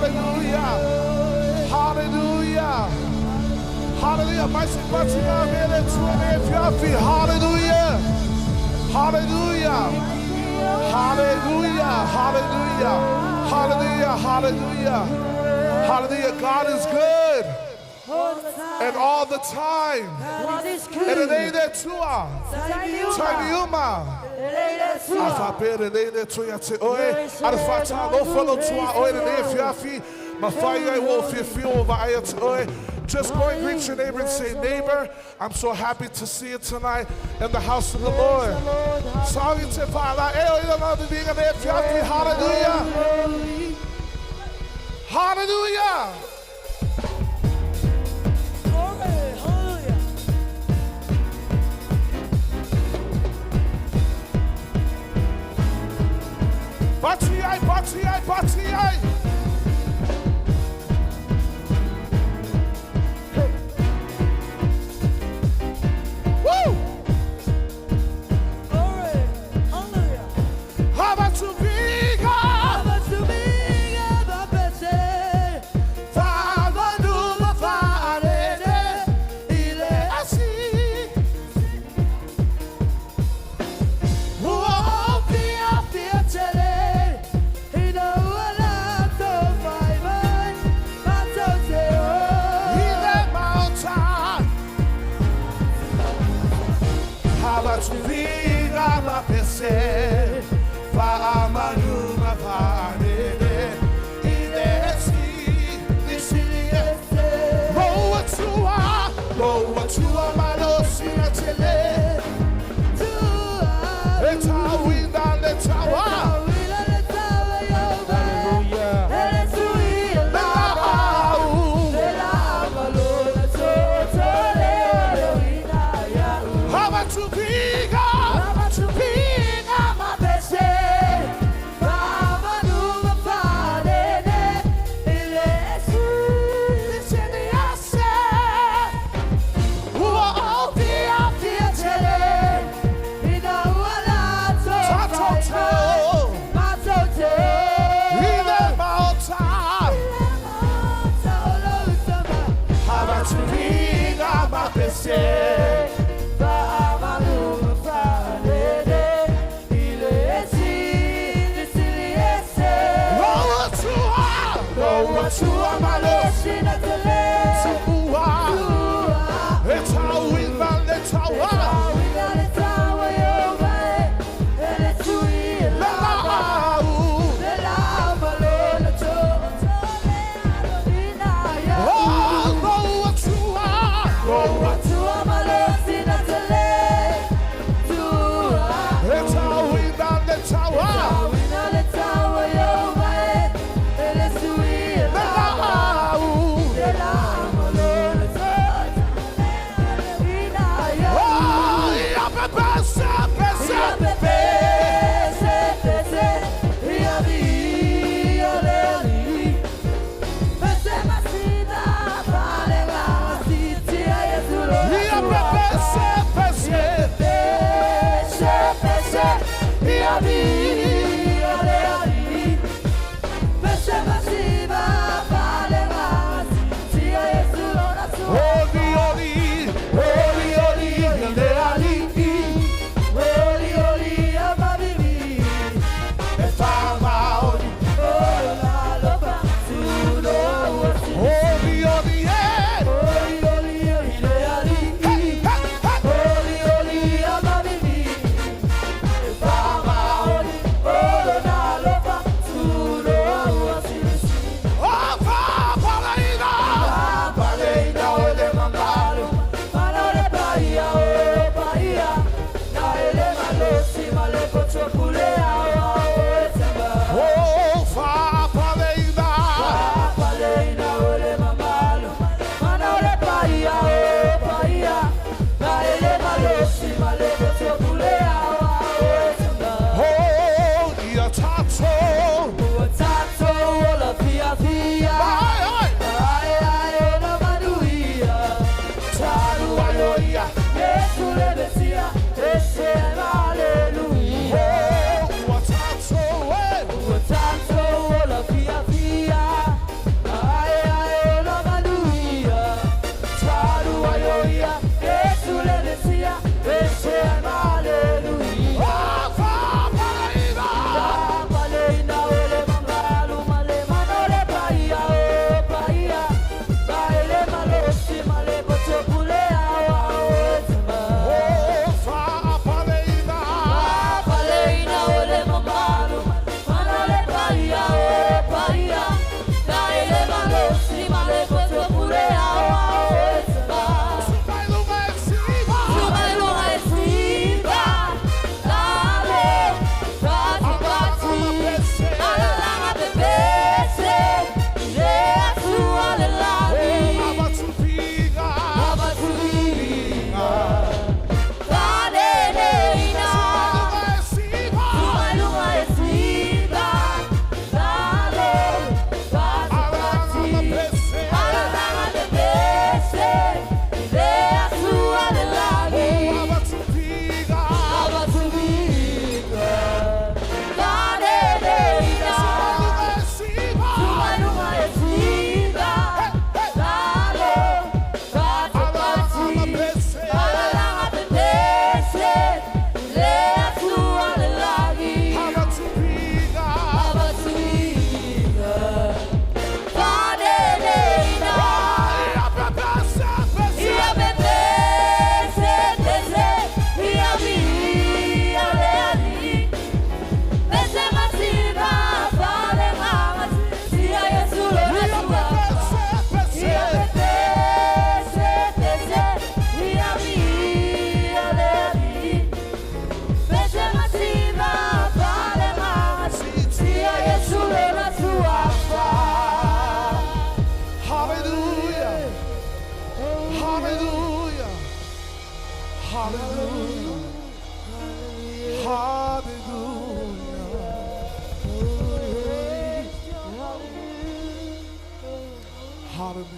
Hallelujah. Hallelujah. Hallelujah. Mais se pode chegar a ver a tua filha. Hallelujah. Hallelujah. Hallelujah. Hallelujah. Hallelujah. Hallelujah. Hallelujah. God is good. And all the time. And it ain't that too. Time you ma. Afapere nem de tu ya te oe. Arfata no follow to oe ne fiafi. Mafaya will feel over ayat oe. Just go and greet your neighbor and say, neighbor, I'm so happy to see you tonight in the house of the Lord. Hallelujah. Hallelujah. Batiyai, batiyai, batiyai. Woo! Glory, hallelujah. How about to be God? How about to be God? Fava numa farede, ele é assim. Oh, fia, fia, tele. He know a lot.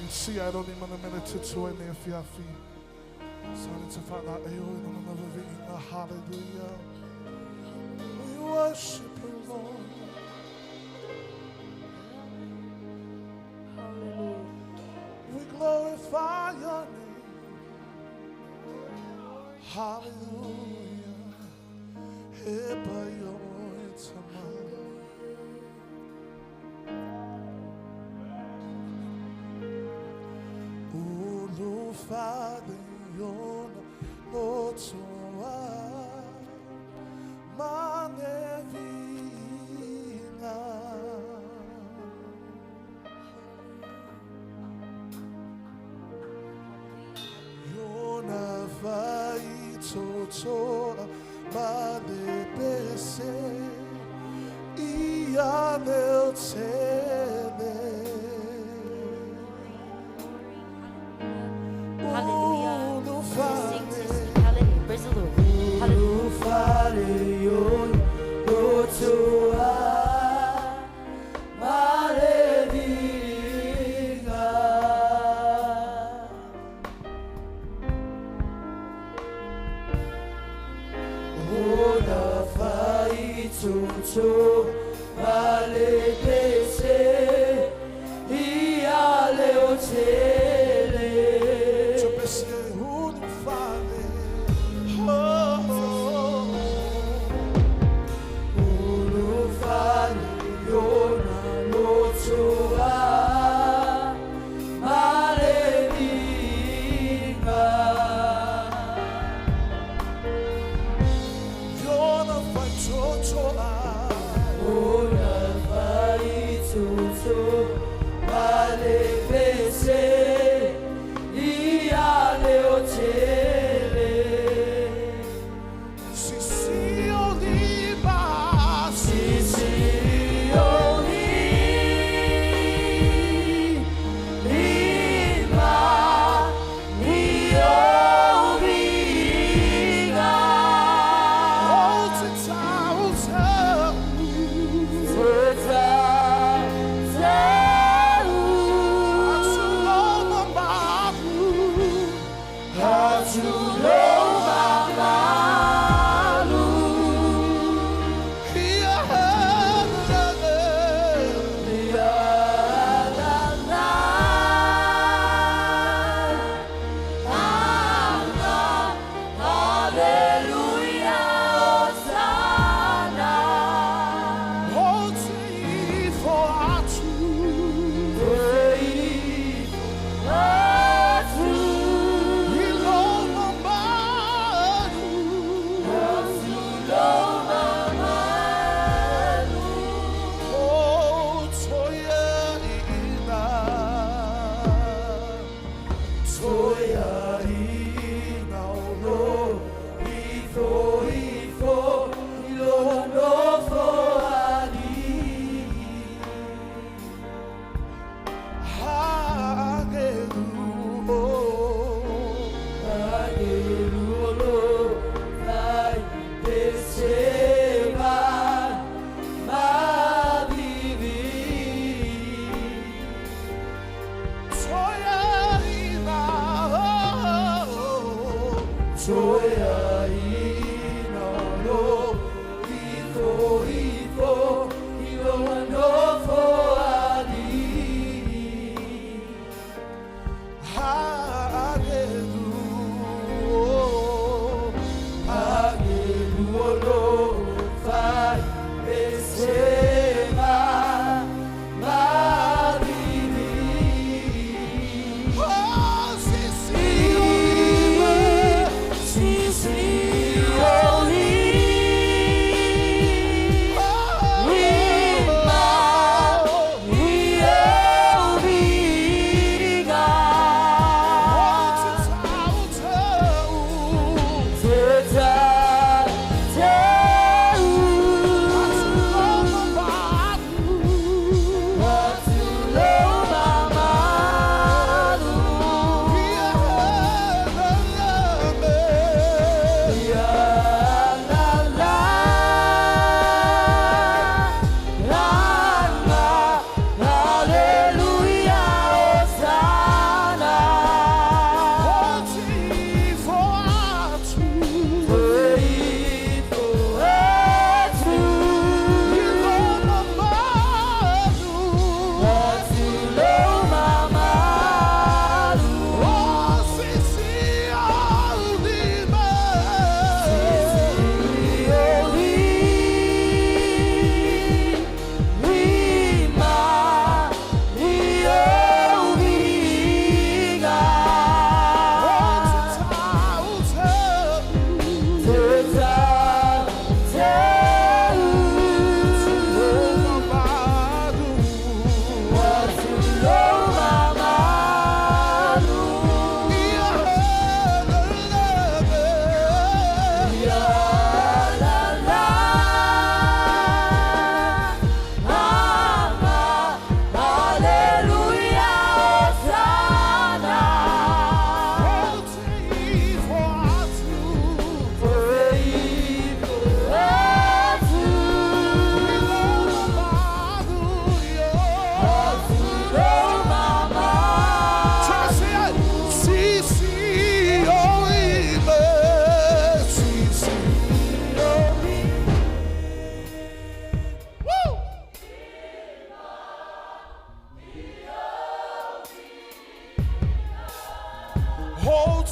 Se I don't even minute to and if you have starting to find out another thing. Hallelujah. We worship you, Lord. Hallelujah. We glorify your name. Hallelujah. Eba yo etama. Father, you're not so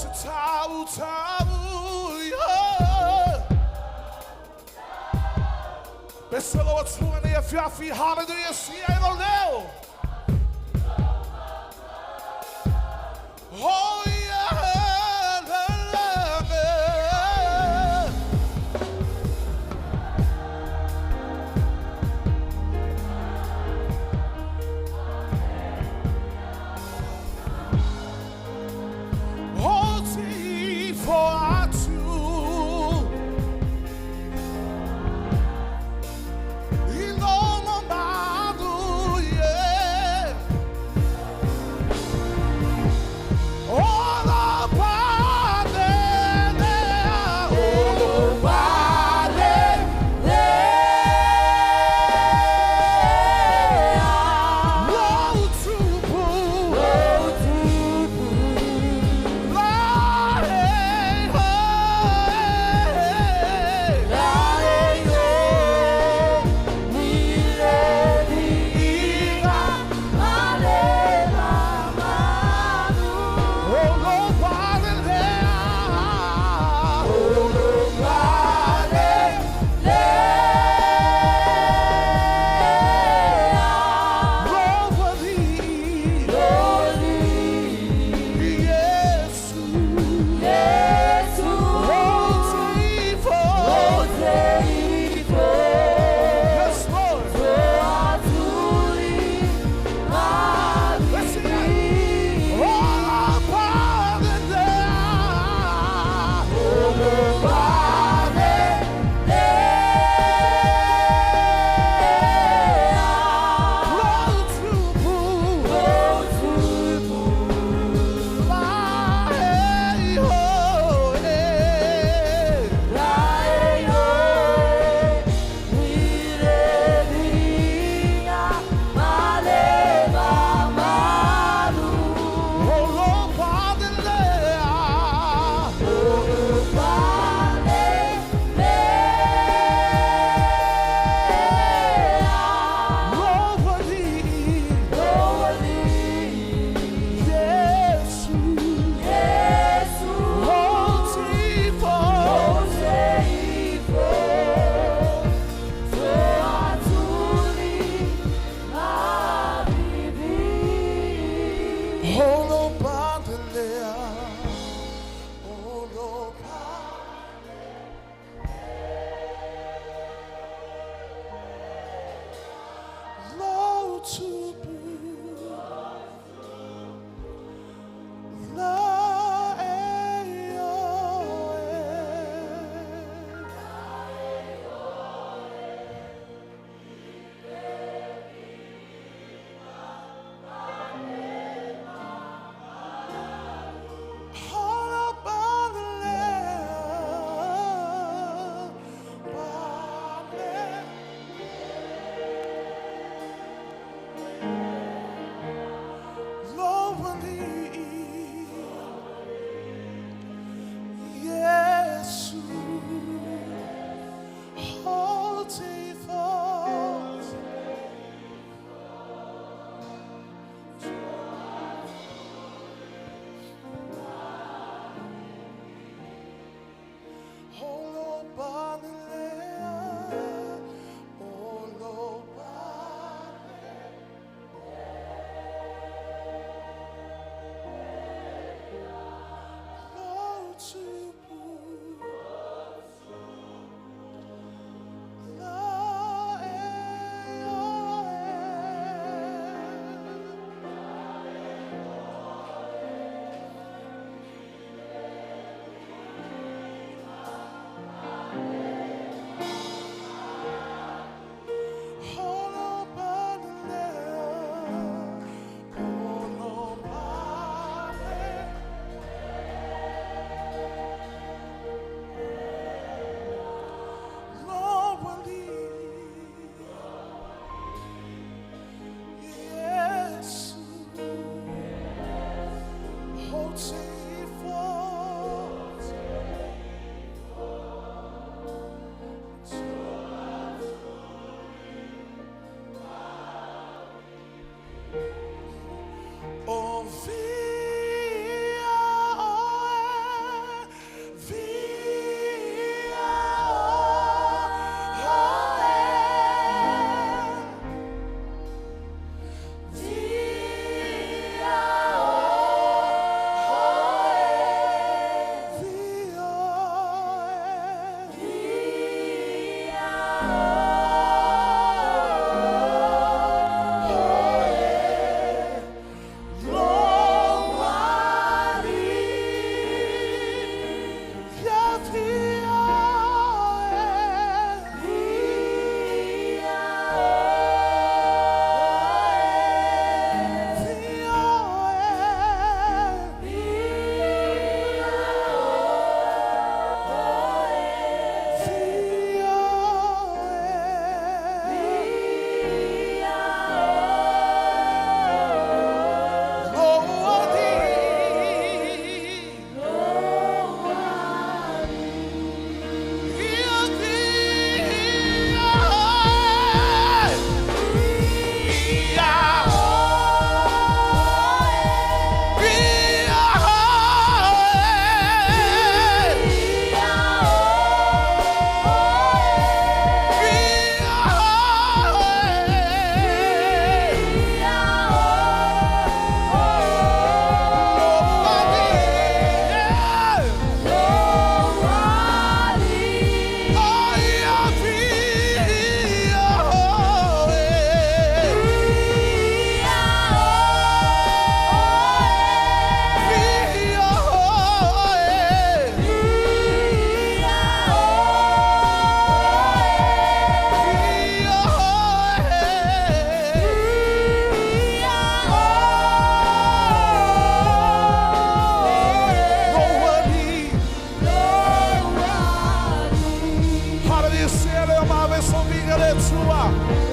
Tabu, tabu, yeah. Pessoa o tua ner för fi hallelujah säger det nu. Oh yeah. Oh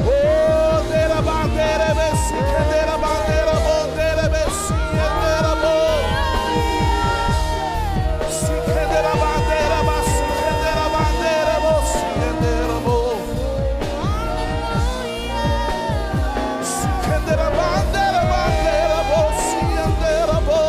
Oh, dera bandera besi, dera bandera bandera besi, dera bo. Si dera bandera basi, dera bandera bosi, dera bo. Si dera bandera bandera bosi, dera bo.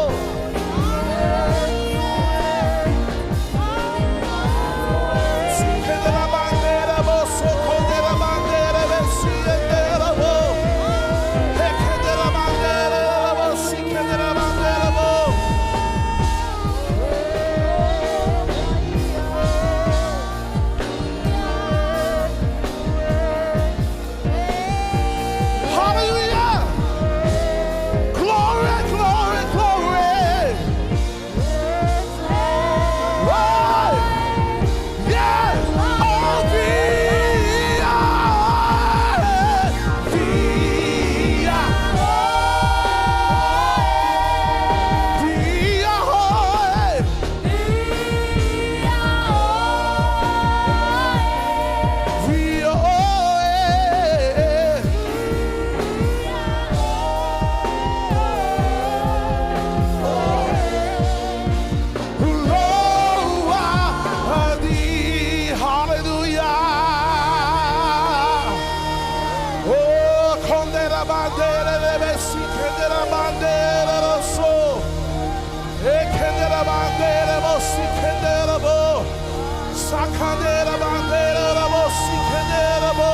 Sakandera bandera bo, sikandera bo,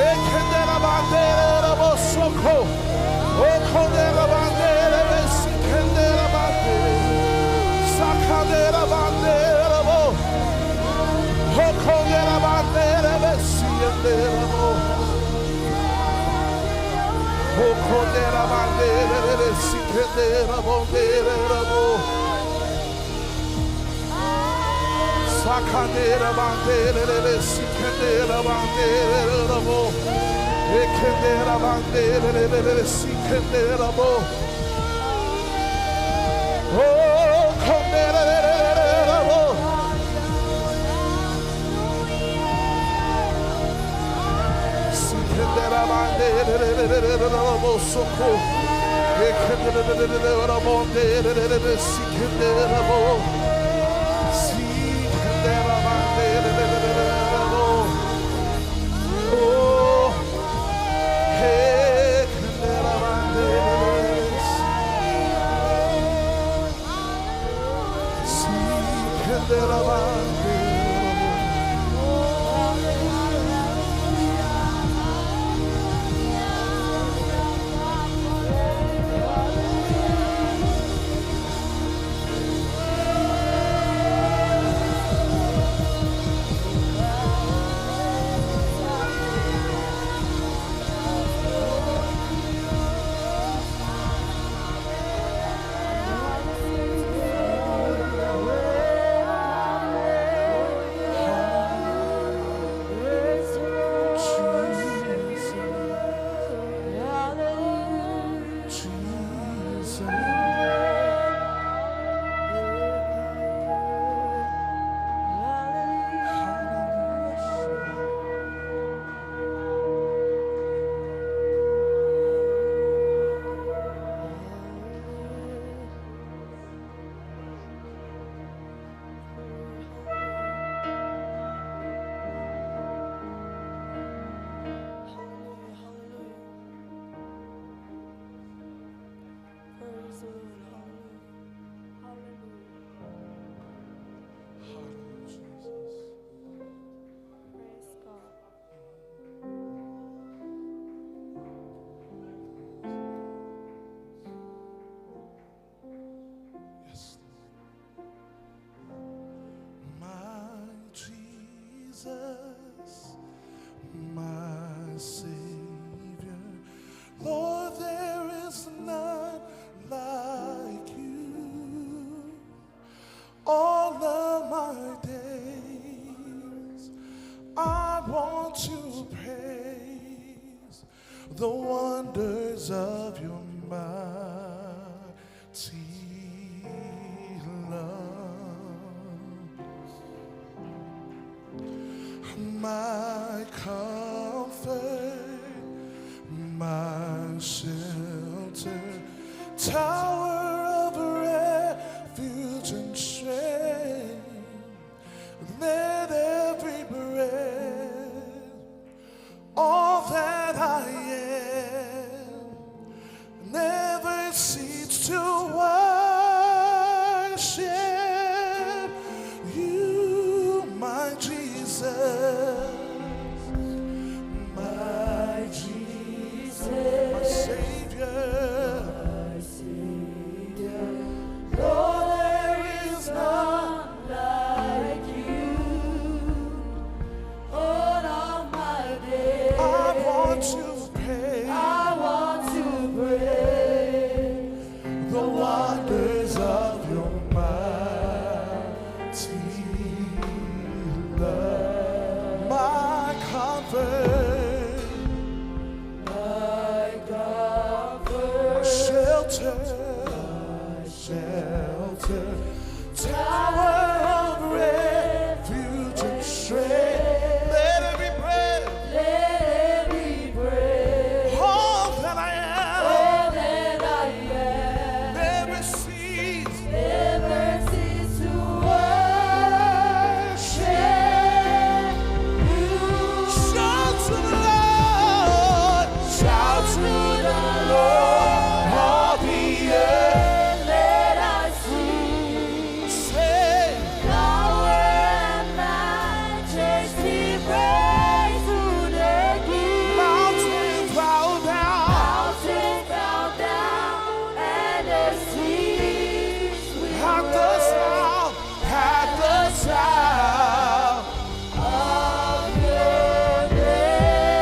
ekandera bandera bo, soko, okandera bandera bo, sikandera bandera, sakandera bandera bo, okandera bandera bo, sikandera bo, okandera bandera bo, sikandera bandera bo. Sakandera bandera, sikandera bandera bo, ekandera bandera, sikandera bo. Oh, kandera bo. Sikandera bandera bo, soko, ekandera bandera, sikandera bo. Oh, hey, the wonders of your mighty love. My comfort All that I am never cease to worship you, my Jesus, my Jesus, my Savior, my Savior. Lord, there is none like you. All of my days, I want to praise the wonders of your mighty love. My comfort, my shelter, tower of refuge and strength. Let every breath, all that I am, never cease to worship you. Shout to the Lord, shout to the Lord, all the earth. Let us see, say, power and majesty, praise to the King. Mountains bow down, and the seas will at the sound of your name.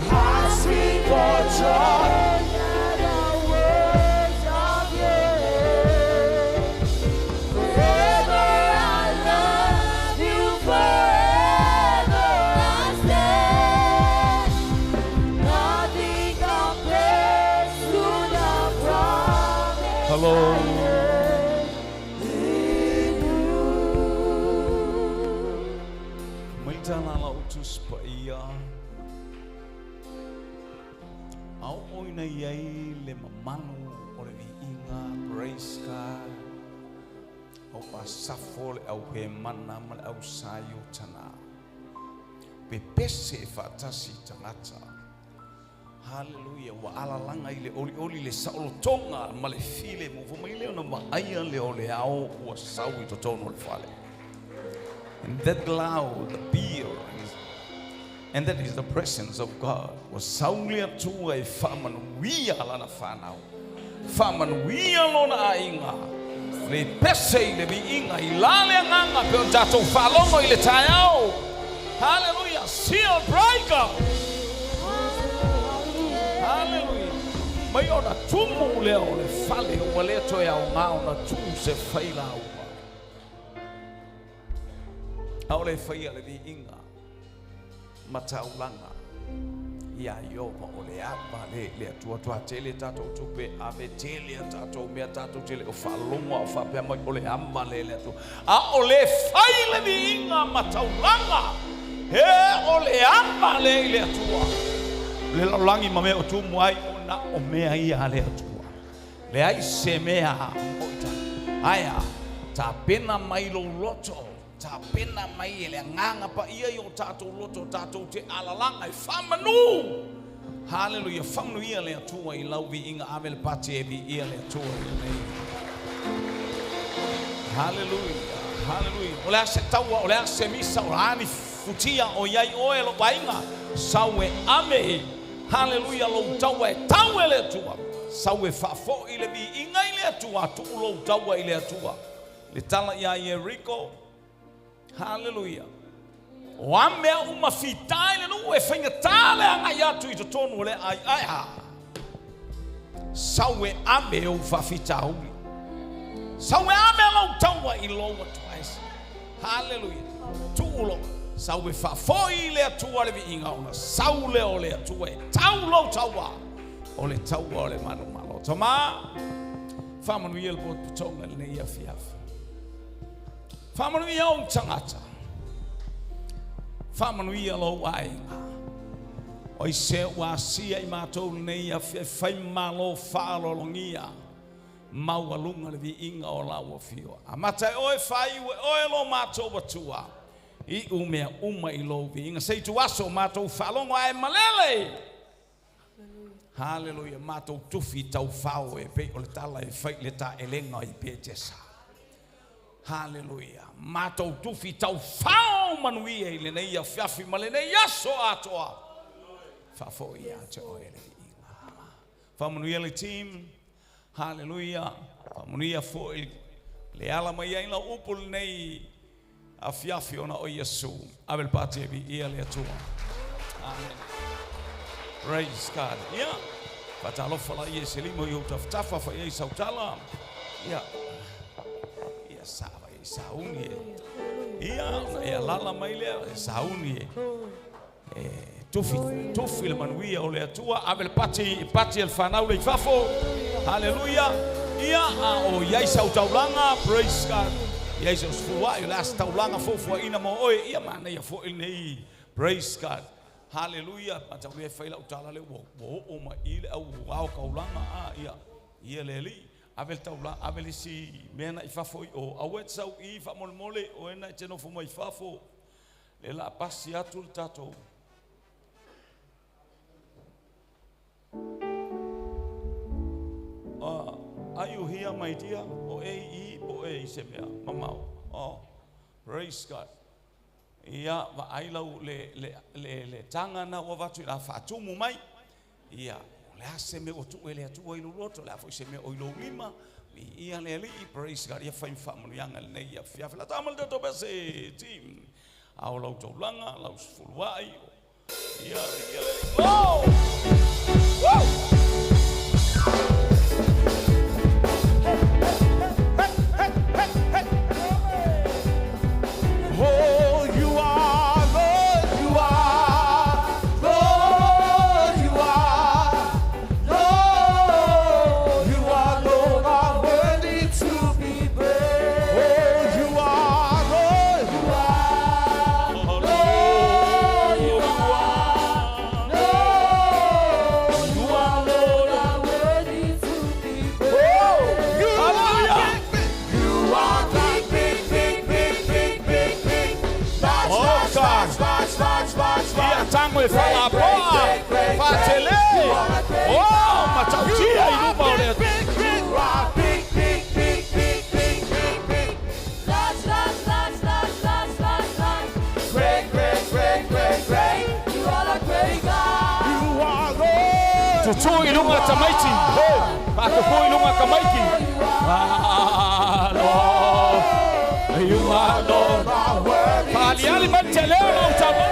I sing for joy at the words of your name. Forever I love you, forever I stand. Nothing compares to the promise. Hello. Maitana la utus pa ia. Au oina iai le mamanu o le viinga, praise God. Au pasafo le au he mana ma le au sayo tana. Pe pese fatasi tangata. Hallelujah. Wa alalanga ile oli le saolotonga ma le file mo vo mai le ona ma aia le ole ao ua sawi to tono le fale. And that cloud appears, and that is the presence of God. Was saulia tu ai famanuia lana whanau. Famanuia lona ainga. Le pese le viinga i lale nganga pe o tatou whalongo i le taiao. Hallelujah. Seal breaker. Hallelujah. Mai ona tumu leo le fale o le toia o ngao na tu se faila o. Au le faia le viinga mataulanga ia yopa o le apa le atua tele tatou tupe ave tele tatou mea tatou tele o whalonga o whapea mai o le ama le atua a o le fai le viinga mataulanga he o le ama le atua le laulangi ma mea o tumu ai o na o mea ia le atua le ai se mea oita aia ta pena mai lo loto ta pena mai ele nganga pa ia yo tatou loto tatou te alalanga I famanu. Hallelujah. Famanu ia le atua I lau viinga ave le pati e vi ia le atua Hallelujah. Hallelujah. Ole ase taua ole ase misa o ani futia o iai oe lo vainga saue ame. Hallelujah. Lo taua e taue le atua saue fafo I le viinga I le atua tu lo taua I le atua le tala ia Jericho. Hallelujah. O amea uma fitai le nu e whainga tale anga I atu I to tonu le ai ha. Saue ame o whawhita uli. Saue ame lau taua I loa tuaisi. Hallelujah. Tuulo. Saue whawhoi le atua le viinga ona. Saule o le atua e tau lau taua. O le taua o le manu malo. Toma. Whamanu I elpo putonga le ia fiafi. Whamanu I au tangata. Whamanu I alo ainga. O I se ua sia I mātou nei a whai malo whaalolongia. Maualunga le viinga o lau a whio. A matai oe whai ue oe lo mātou watua. I umea uma I lovi. Inga sei tu aso mātou whalongo ai malele. Hallelujah. Mātou tufi tau whao e pe o le tala e whai le ta elenga I pe jesa. Hallelujah. Mātou tufi tau whao manui e le nei a whiawhi ma le nei aso atoa. Whafo I ato o ele I ngā. Whamanui le team. Hallelujah. Whamanui a fo le ala mai aina upul nei a whiawhi ona o Yesu. Abel pati e vi ia le atua. Amen. Praise God. Yeah. Patalofa la ia se limo yo tafa fa ia sautala. Yeah. Ia sava ia sauni. Ia lala mai le sauni. Tufi le manuia o le atua Abel pati el fanau le fafo. Hallelujah. Ia o ia sautaulanga. Praise God. Ia sausfua ia las taulanga fofua ina mo oi ia mana ia fo nei. Praise God. Hallelujah. Mata we faila utala le wo o ma ile au au kaulanga ia leli Abel taula Abel si mena I fafo o awet sau I fa mole o ena teno fo mai fafo le la pasi atu tato are you here my dear o e se mea mamau praise God. Ia wa ailau le tangana o watu la fatumu mai ia le ase me o tu ele atu o iloto la fo se me o ilo lima ia le ali praise God ia fa infamu yanga le nei ia fia la tamal de to bese team au lau to langa lau fulwai ia oh woo Tangue fala boa, fatele. Oh, matautia I lupa ole. Great. You are a great God. You are Lord. Tutu ilunga tamaiti. Pakupu ilunga kamaiti. Lord. You are Lord. Paliali manteleo utama.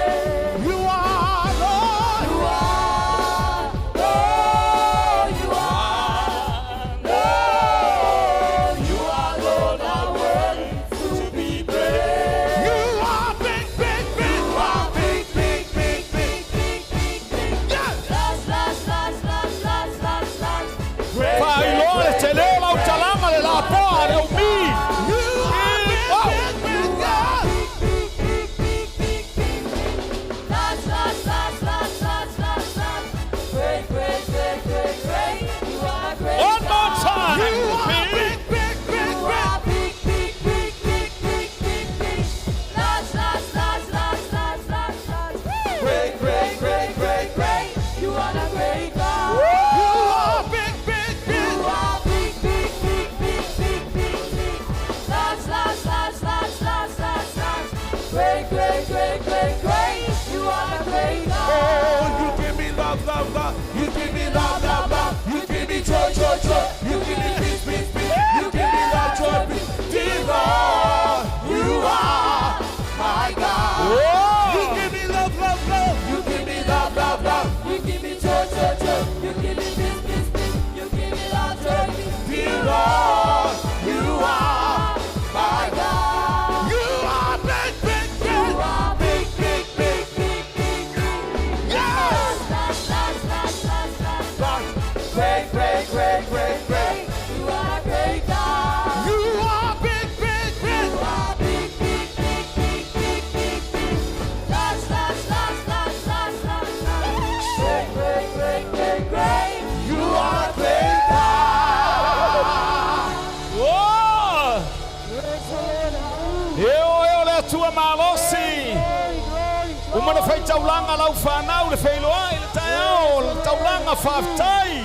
taulanga lau whanau le whailoa i le taeao, le taulanga whaftai.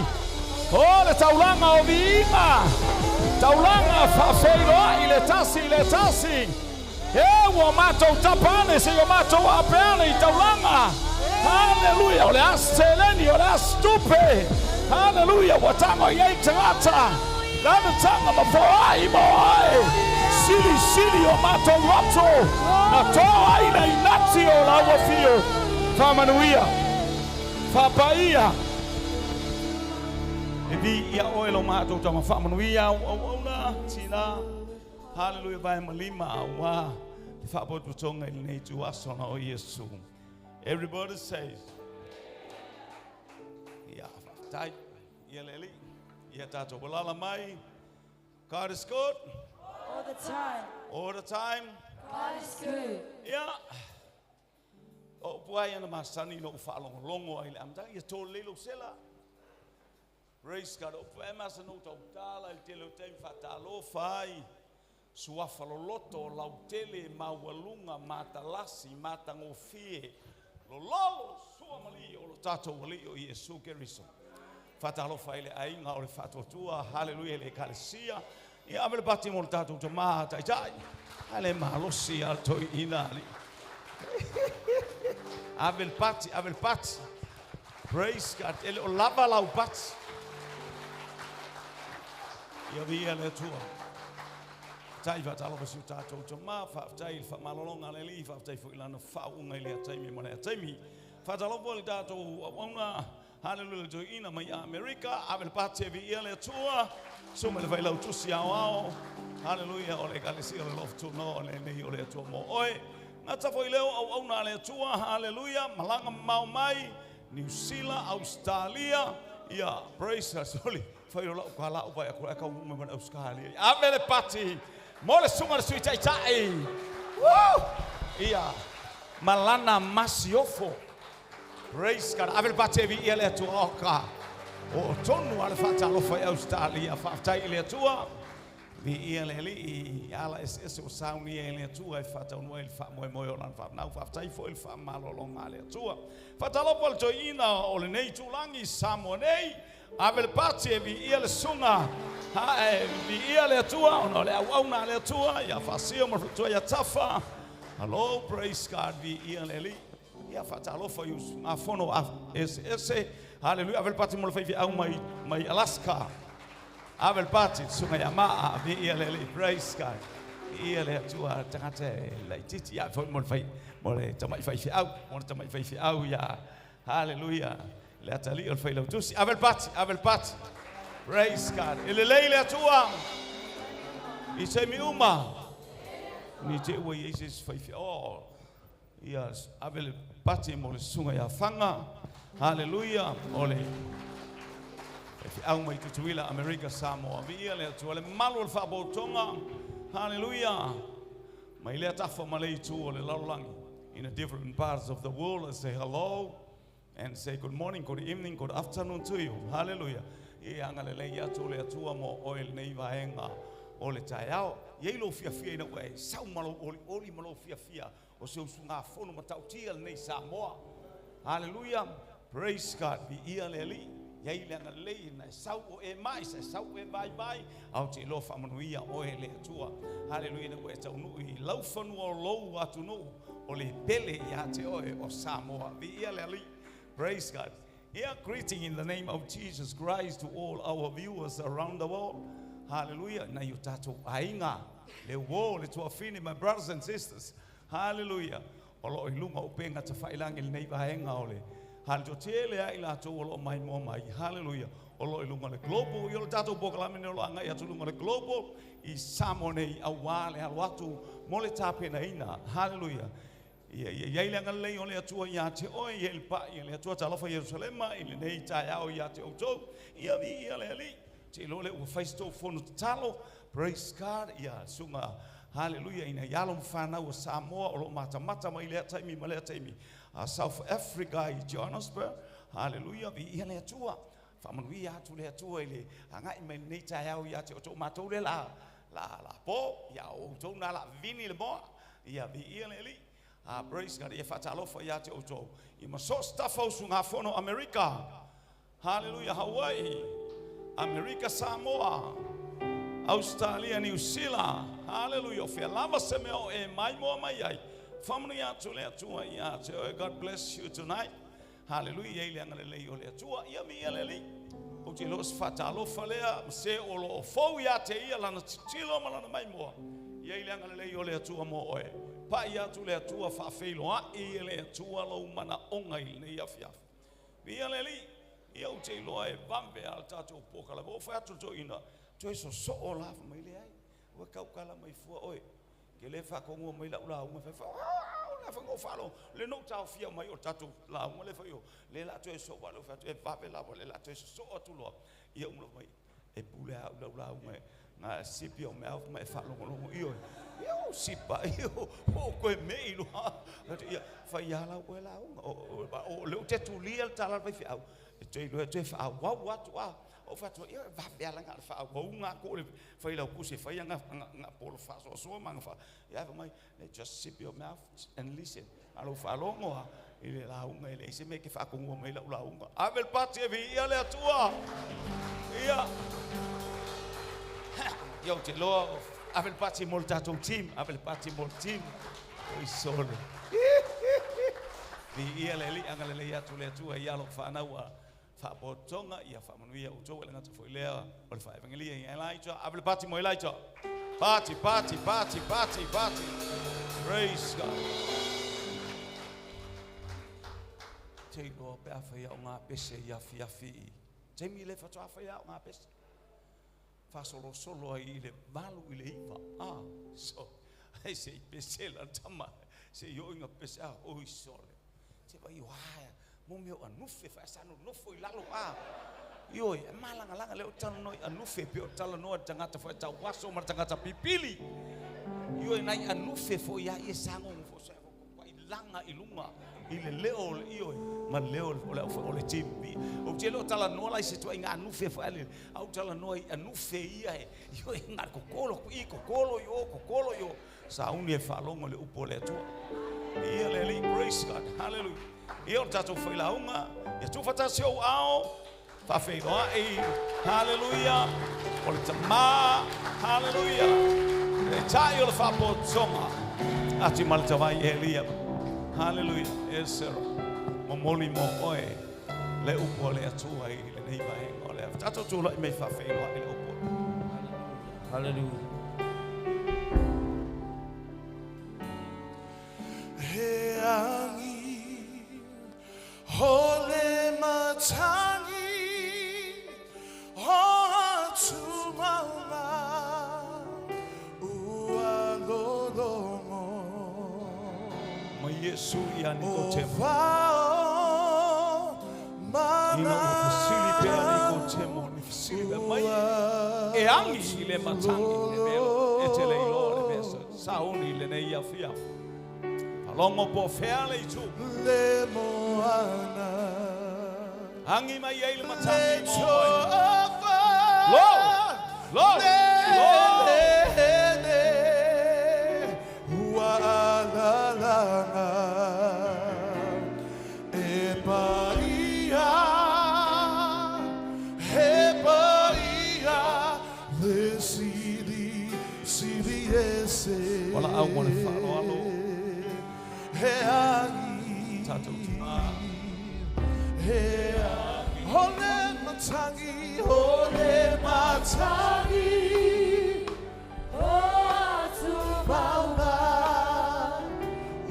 O le taulanga o viinga. Taulanga whawhailoa i le tasi. E ua mātou tapane se o mātou apeane i taulanga. Hallelujah, o le asteleni, o le astupe. Hallelujah, wa tango i ei tangata. Lana tanga mafoai moai. Sili o mātou rato. Na toa aina i nati o laua fio. Whamanuia. Whapaia. E vi ia oelo mātou tama whamanuia. Auna, tina. Hallelujah, vai malima awa. Whapotu tonga i nei tu asona o Yesu. Everybody says, yeah, tight, yeah, Lily, yeah, Tato, Walala Mai. God is good. All the time. All the time. God is good. Yeah. Oh, boy, and my son, you know, follow long while I'm telling you, told little Silla. Praise God. Oh, boy, my son, no, Tala, tell you, Fatalo, Fai. Suafaloloto, lautele, mawalunga, matalasi, matangofie. Lolo, suamali, o tato wali o Yesu Keriso. Fatalo faile ainga o le fatotua, hallelujah le kalesia. Ia ame le pati mo le tato tamata, itai. Ale malosi alto inali. Ame le pati. Praise God. Ele o lava lau pati. Ia via le tua. Tai va talo vasu tato toma fa tai fa malolonga le li fa tai fu ilana fa unga ile tai mi mona tai mi fa talo vol tato una hallelujah to ina mai America avel parte vi ile tua suma le vai la tusi ao hallelujah ole galesia le love to no le nei ole tua mo oi na ta foi leo au una le tua hallelujah malanga mau mai New Zealand Australia yeah praise God sorry fa yo la ka la upa ka uma ban Australia amele party Mole sunga sui tai. Woo! Ia. Malana masiofo. Praise God. Avel batevi ele tu oka. O tonu ala fatalo fa Australia fa tai ele tua. Vi ele li ala es o sauni ele tua fa tonu el fa mo lan fa na fa tai fo el fa malo longa ele tua. Fatalo pol joina o le nei tulangi samonei. Avel batevi ele sunga. Vi ile tua ono le auna le tua ya fasio mo tua ya tafa hello praise God vi ile li ya fatalo for you afono ese hallelujah avel pati mo fe au mai Alaska avel pati sunga ya ma vi ile li praise God ile tua tangate la titi ya fo mo fe mo le tamai fe au ya hallelujah le atali ol fe lo tusi avel pati praise God. Ele leile tua. I se mi uma. Ni te ua Jesus faifi. Oh. Yes. Abel pati mo le sunga ya fanga. Hallelujah. Ole. Efi au mai tutuila America Samoa. Vi ele tua le malu le fabotonga. Hallelujah. Mai le tafa malei tu ole laulangi. In a different parts of the world and say hello and say good morning, good evening, good afternoon to you. Hallelujah. E angale le ya tu le tua mo oil nei vaenga o le taiao ye lo fia ina we sau malo oli malo fia o se usunga fono matautia nei Samoa. Hallelujah. Praise God. Bi ia le li ye le angale le na sau o e mai se sau e vai au te lo fa manuia o le tua. Hallelujah. We tau nu I lau fanu o lo atu no o le pele ya te o Samoa. Bi ia le li. Praise God. Here, greeting in the name of Jesus Christ to all our viewers around the world. Hallelujah. Na yutato ainga le world to afini my brothers and sisters. Hallelujah. Olo ilunga upenga tafailangi le neiba ainga ole. Hallelujah. Ila to olo mai mo mai. Hallelujah. Olo ilunga le global yolo tato bokalame olo anga ya tulunga le global I samone awale halwatu mole tape na ina. Hallelujah. Ya ile ngale ole atua ya te o el pa ile atua tala fa Jerusalema ile nei ta ya o ya te o to ya vi ile ali te lole o faisto fono talo praise God ya sunga hallelujah ina yalo mfana o Samoa o mata mai ile taimi South Africa I Johannesburg hallelujah vi ile atua fa manu ya tu le atua ile anga I nei ta ya o ya te o to mato le la po ya o to na la vini le mo ya vi ile ali Praise God. Ia whatalofa ia te oto. I maso staff au sunga fono America. Hallelujah. Hawaii. America, Samoa. Australia, New Zealand. Hallelujah. Fia lava se meo e mai moa mai ai. Family ia tu le atua ia te oe. God bless you tonight. Hallelujah. Ia ngale le o le atua. Ia mi ia le li. O te los whatalofa lea. Se o lo o fau ia te ia lana tilo malana mai moa. Ia ngale le o le atua mo oe. Pa ia tu le atua whawheiloa. Ia le atua lau mana onga i le ia fiaf. Ia le li. Ia o te loa e vambe al tatou pokala. O whai atu to ina. Toi so o lafa mai le ai. Ua kaukala mai fua oe. Ke le whakongo mai lau lau. Le whakongo whalo. Le no tau fia mai o tatou lau. Le whaio. Le la toi so walo. E vape lau. Le la toi so o tu loa. Ia umlo mai. E pule au lau lau mai. Ngā sipi o mea mai whalongo io. Io sipa. Io. O koe mei loa. Ia whaiala ue lau. O leo te tu lia tala vai fiau. E toi loa toi wha wau watu a. O fatu ia va bela nga fa o nga ko le fa ila ku se fa nga polo fa so manga fa ia mai just sip your mouth and listen alo fa longo ile la unga ile se me ke fa ko ngo mai la unga avel pati vi ia le atua ia yo te lo avel pati molta ton team avel pati mol team o sole vi ia le li anga le ia tu le atua ia lo fa na wa fa botonga ia fa manuia o tō ngata foi lea o le fa evangelia ia Elijah avel pati mo Elijah party praise God te lo pe afa ia nga pese ia fiafi te mi le fa to afa ia nga pese fa solo ai le malu ile iva so ai se pese la tama se yo nga pese o isole te va yo mo meu anufe fa sa no foi lalo io e malanga leo tano no anufe pe o tala no tangata fa tau waso mar tangata pipili io e nai anufe fo ia e sango fo sa ko ilanga ilunga ile leo io ma leo o le timbi o te lo tala no lai se tu inga anufe fa ale au tala no anufe ia io e ngar kokolo yo sa uni e fa longo le upo le tu ia le praise God hallelujah io tato foi la unga e tu fatasi o ao fa feido hallelujah o le tama hallelujah e tai o fa potsoma ati malta vai elia hallelujah esero momoli mo oe le upo le atua i le nei vai o le tato tu lo me fa feido i le upo hallelujah Holy Matani, oh to mama, ualomo. Ma Yesu ya Nicotemo. Ina ofisili pe Nicotemo, ofisili mai. E angi le matangi le meo, e te le ilo le mesa. Sauni le nei afia. Longo po feale tu le moana angi mai ele matani Lord wa la la e paia le CDS wala I want to follow Tato Ole matangi tu baula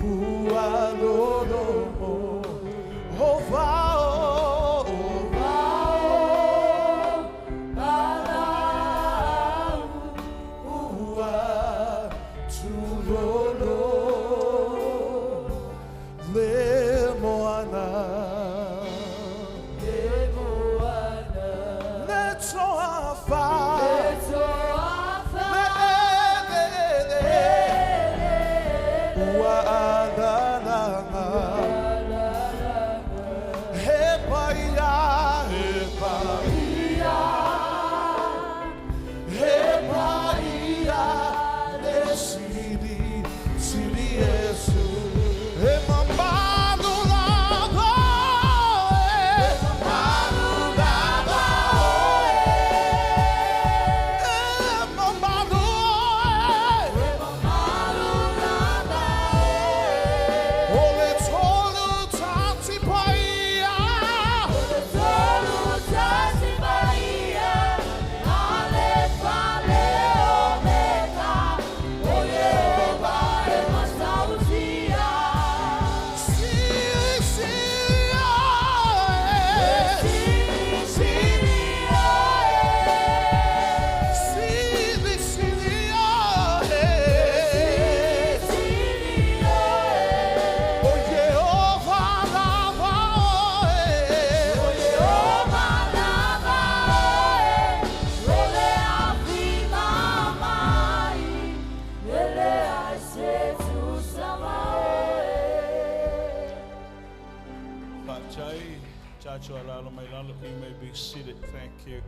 ualomo ovao ua tu le moana le toa fa You may be seated. Thank you.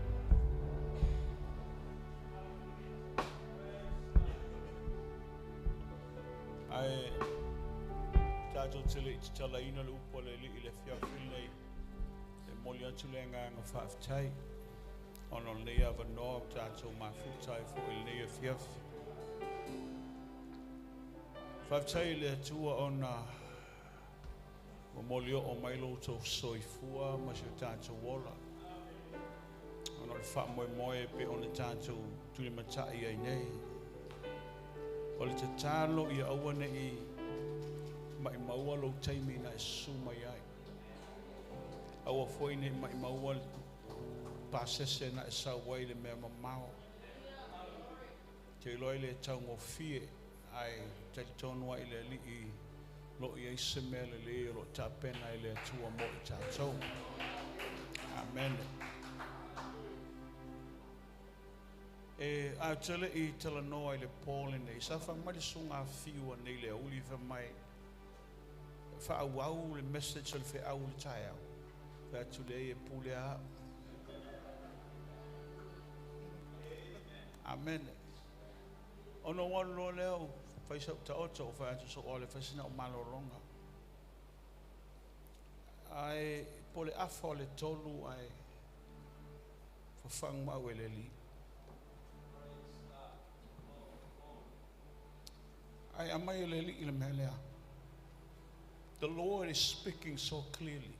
I Tato tili chala ina lu pole li ile fia file e molia tulenga nga faftai ono le ava no tato ma futai fo ile fia faftai le tua ona o molio o mailo to soifua ma se tato wola ono le fa moe pe ona tato tuli matai ai nei o le tatalo ia awane i mai maua lo taimi na suma ai awa foi nei mai maua pasese na sa wai le me mamao te loi le tau fie ai te tonu ai le li lo ia semele le ro tapena ile tua mo tato amen a tele I tele no ile Paul nei sa fa mai sunga fiu nei le uli fa mai fa au le message le fa au taia fa today e pulea amen ono wan lo leo fa sa ta oto fa so ole fa sina o malo longa ai pole afole tolu ai fa fang ma weleli the Lord is speaking so clearly.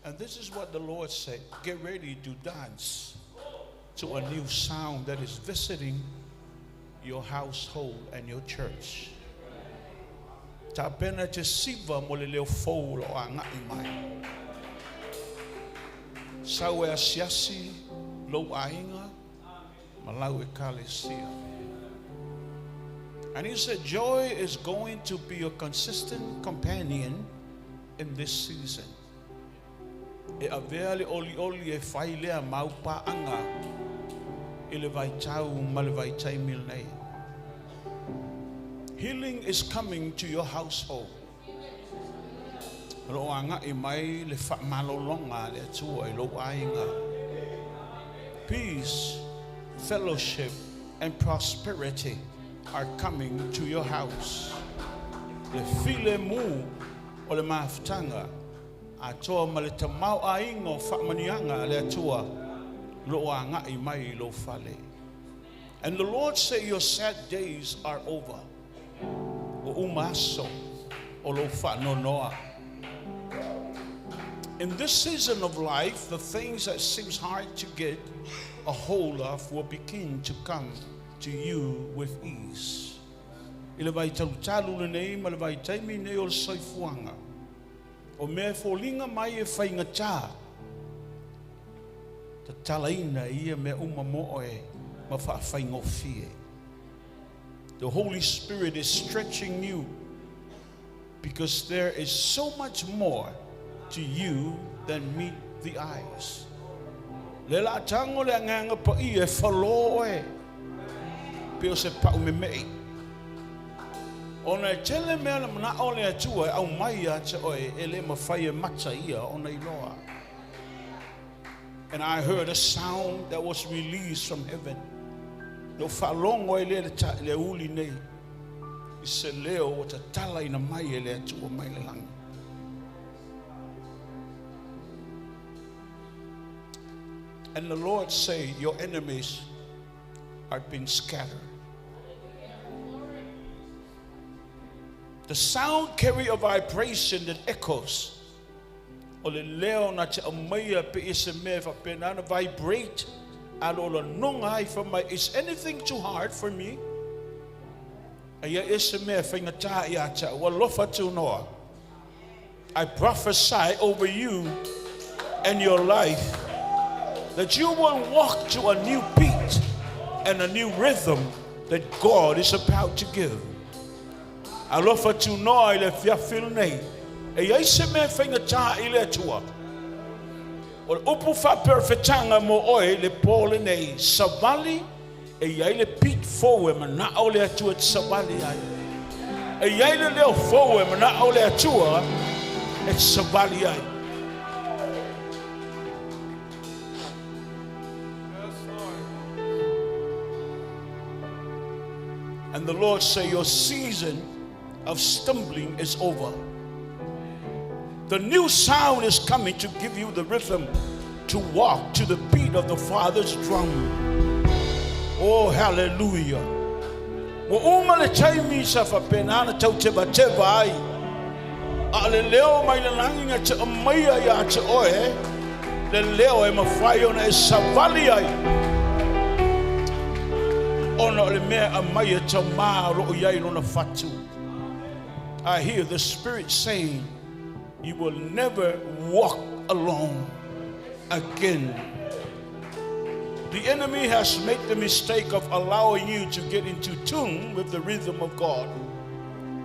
And this is what the Lord said. Get ready to dance to a new sound that is visiting your household and your church. Tapena te siva moleleo folo anga imai. Sawe asiasi lo ainga malawi kalesia. And he said joy is going to be a consistent companion in this season. E avele oli e failea maupa anga ile vai tau mal vai tai milnei. Healing is coming to your household. Lo anga I mai le fa malolonga le tua I lo ainga. Peace, fellowship, and prosperity are coming to your house. Le file mu o le maftanga a toa maleta mau aingo fa manianga le tua lo anga I mai lo fale. And the Lord said your sad days are over. O umaso o lo fa no noa. In this season of life, the things that seems hard to get a hold of will begin to come to you with ease. Ile vai talu nei ma le vai taimi nei o soifuanga. O me folinga mai e fainga cha. Ta talaina ia me uma moe ma fa fainga fie. The Holy Spirit is stretching you because there is so much more to you than meet the eyes. Lela tango le nganga pa I e faloe. Pio se pa me mei. Ona tele me na ole atua au mai ate oi ele ma faia mata ia ona iloa. And I heard a sound that was released from heaven. No falongo ele le uli nei. I se leo o ta tala ina mai ele atua mai le langa. And the Lord say, your enemies are being scattered. The sound carry a vibration that echoes. O le leo na te amaya pe ise me fa penana vibrate. Alola nongai for my. Is anything too hard for me? Aya ise me fa ngata ya ta walofa tu noa. I prophesy over you and your life that you will walk to a new beat and a new rhythm that God is about to give. Alofa tu noa ile fia filnei. E ai se me fa ngata ile tua. O upu fa perfectanga mo oi le pole nei savali e iai le pit foe mana o le atua te savali ai. E iai le leo foe mana o le atua e te savali ai. And the Lord say, your season of stumbling is over. The new sound is coming to give you the rhythm to walk to the beat of the Father's drum. Oh, hallelujah. Wa uma le taimi sa fa penana tau te bateva ai. A le leo mai le langinga te amaia ia te oe. Le leo e mawhai ona e savali ai. Ona le mea amaia te maa lo iai lona fatu. I hear the Spirit saying, you will never walk alone again. The enemy has made the mistake of allowing you to get into tune with the rhythm of God.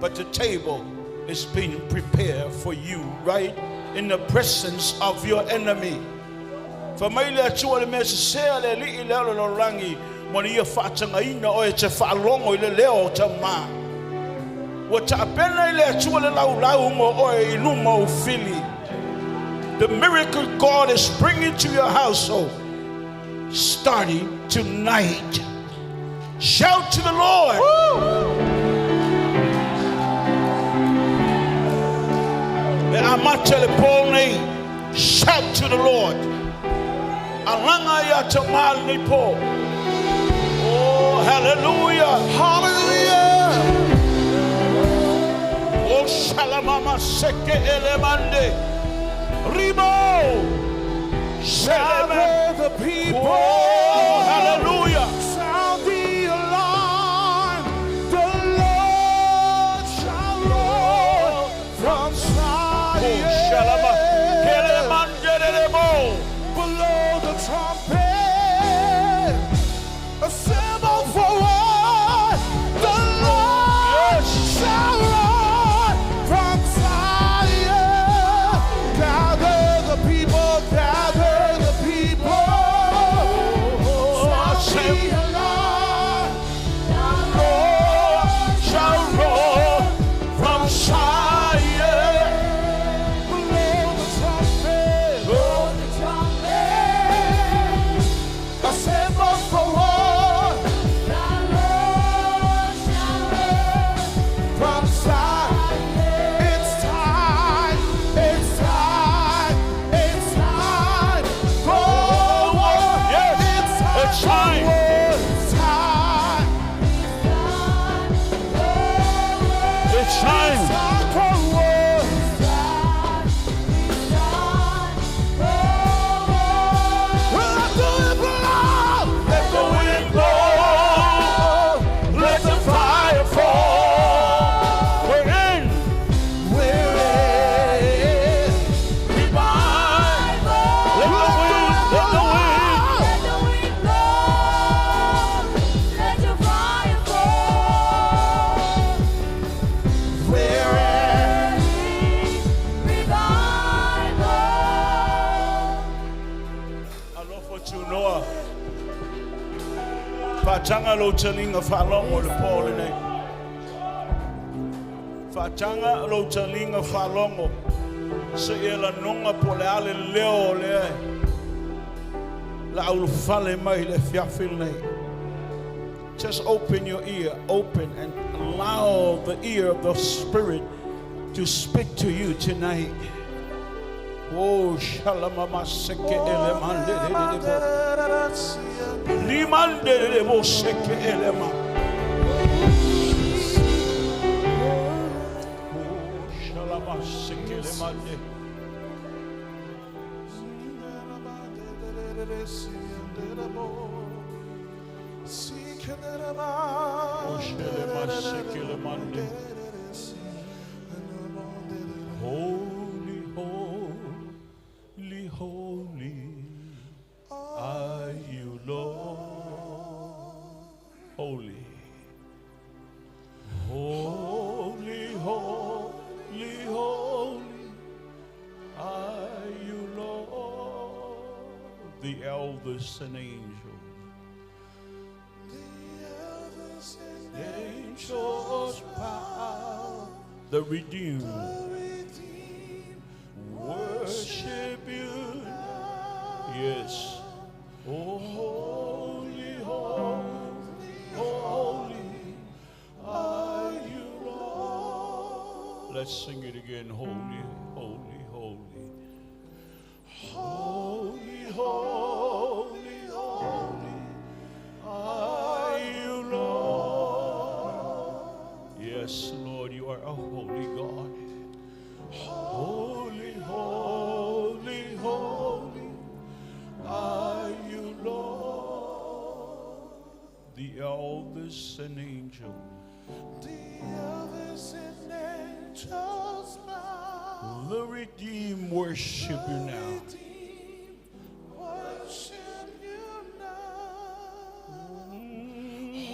But the table is being prepared for you right in the presence of your enemy. For mai le atua le mea se le li le lo rangi moni ia whaatanga ina o e te whaalongo i le leo ta maa. Wa ta apena i le atua le lau lau mo o e iluma o fili. The miracle God is bringing to your household starting tonight. Shout to the Lord. Shout to the Lord. Oh, hallelujah. Hallelujah. Oh, shalamama seke elemande. Ribo. Gather the people. Oh, hallelujah. Sound the alarm. The Lord shall roar from Zion. Oh, shalama. Kelemandelebo. Blow the trumpet. Assemble for war. The Lord shall roar from Zion. Gather the people. Gather the people. Sound the alarm. The Lord Shall roar from Zion. blow the trumpet. Assemble for war. From Zion. It's time. It's time. It's time for war. Yes, It's time. it's time. For war. It's time. It's time. Time for war. Let the wind blow. Let the wind blow. Let the fire fall. We're in. We're in. Revival. Let the wind. Let the wind. We're in. I love what you know. Fatanga lo talinga falongo le pole nei. Fatanga lo talinga falongo. Se ela nonga pole ale leo le. La ulu fale mai le fiafil nei. Just open your ear, open and allow the ear of the Spirit to speak to you tonight. Oh, shalamama seke elemande limande lebo seke elema. Oh, shalama seke elemande. Oh, shalama seke elemande. Holy, holy, holy are you, Lord. Holy, holy, holy, holy are you, Lord. The elders and angels the redeemed. Worship you. Yes. Oh, holy, holy, holy are you, Lord. Let's sing it again. Holy, holy, holy. Holy, holy, holy are you, Lord. Yes, Lord, you are a holy God. Holy, holy, holy are you, Lord. The elders and angels, bow. The redeemed worship you now.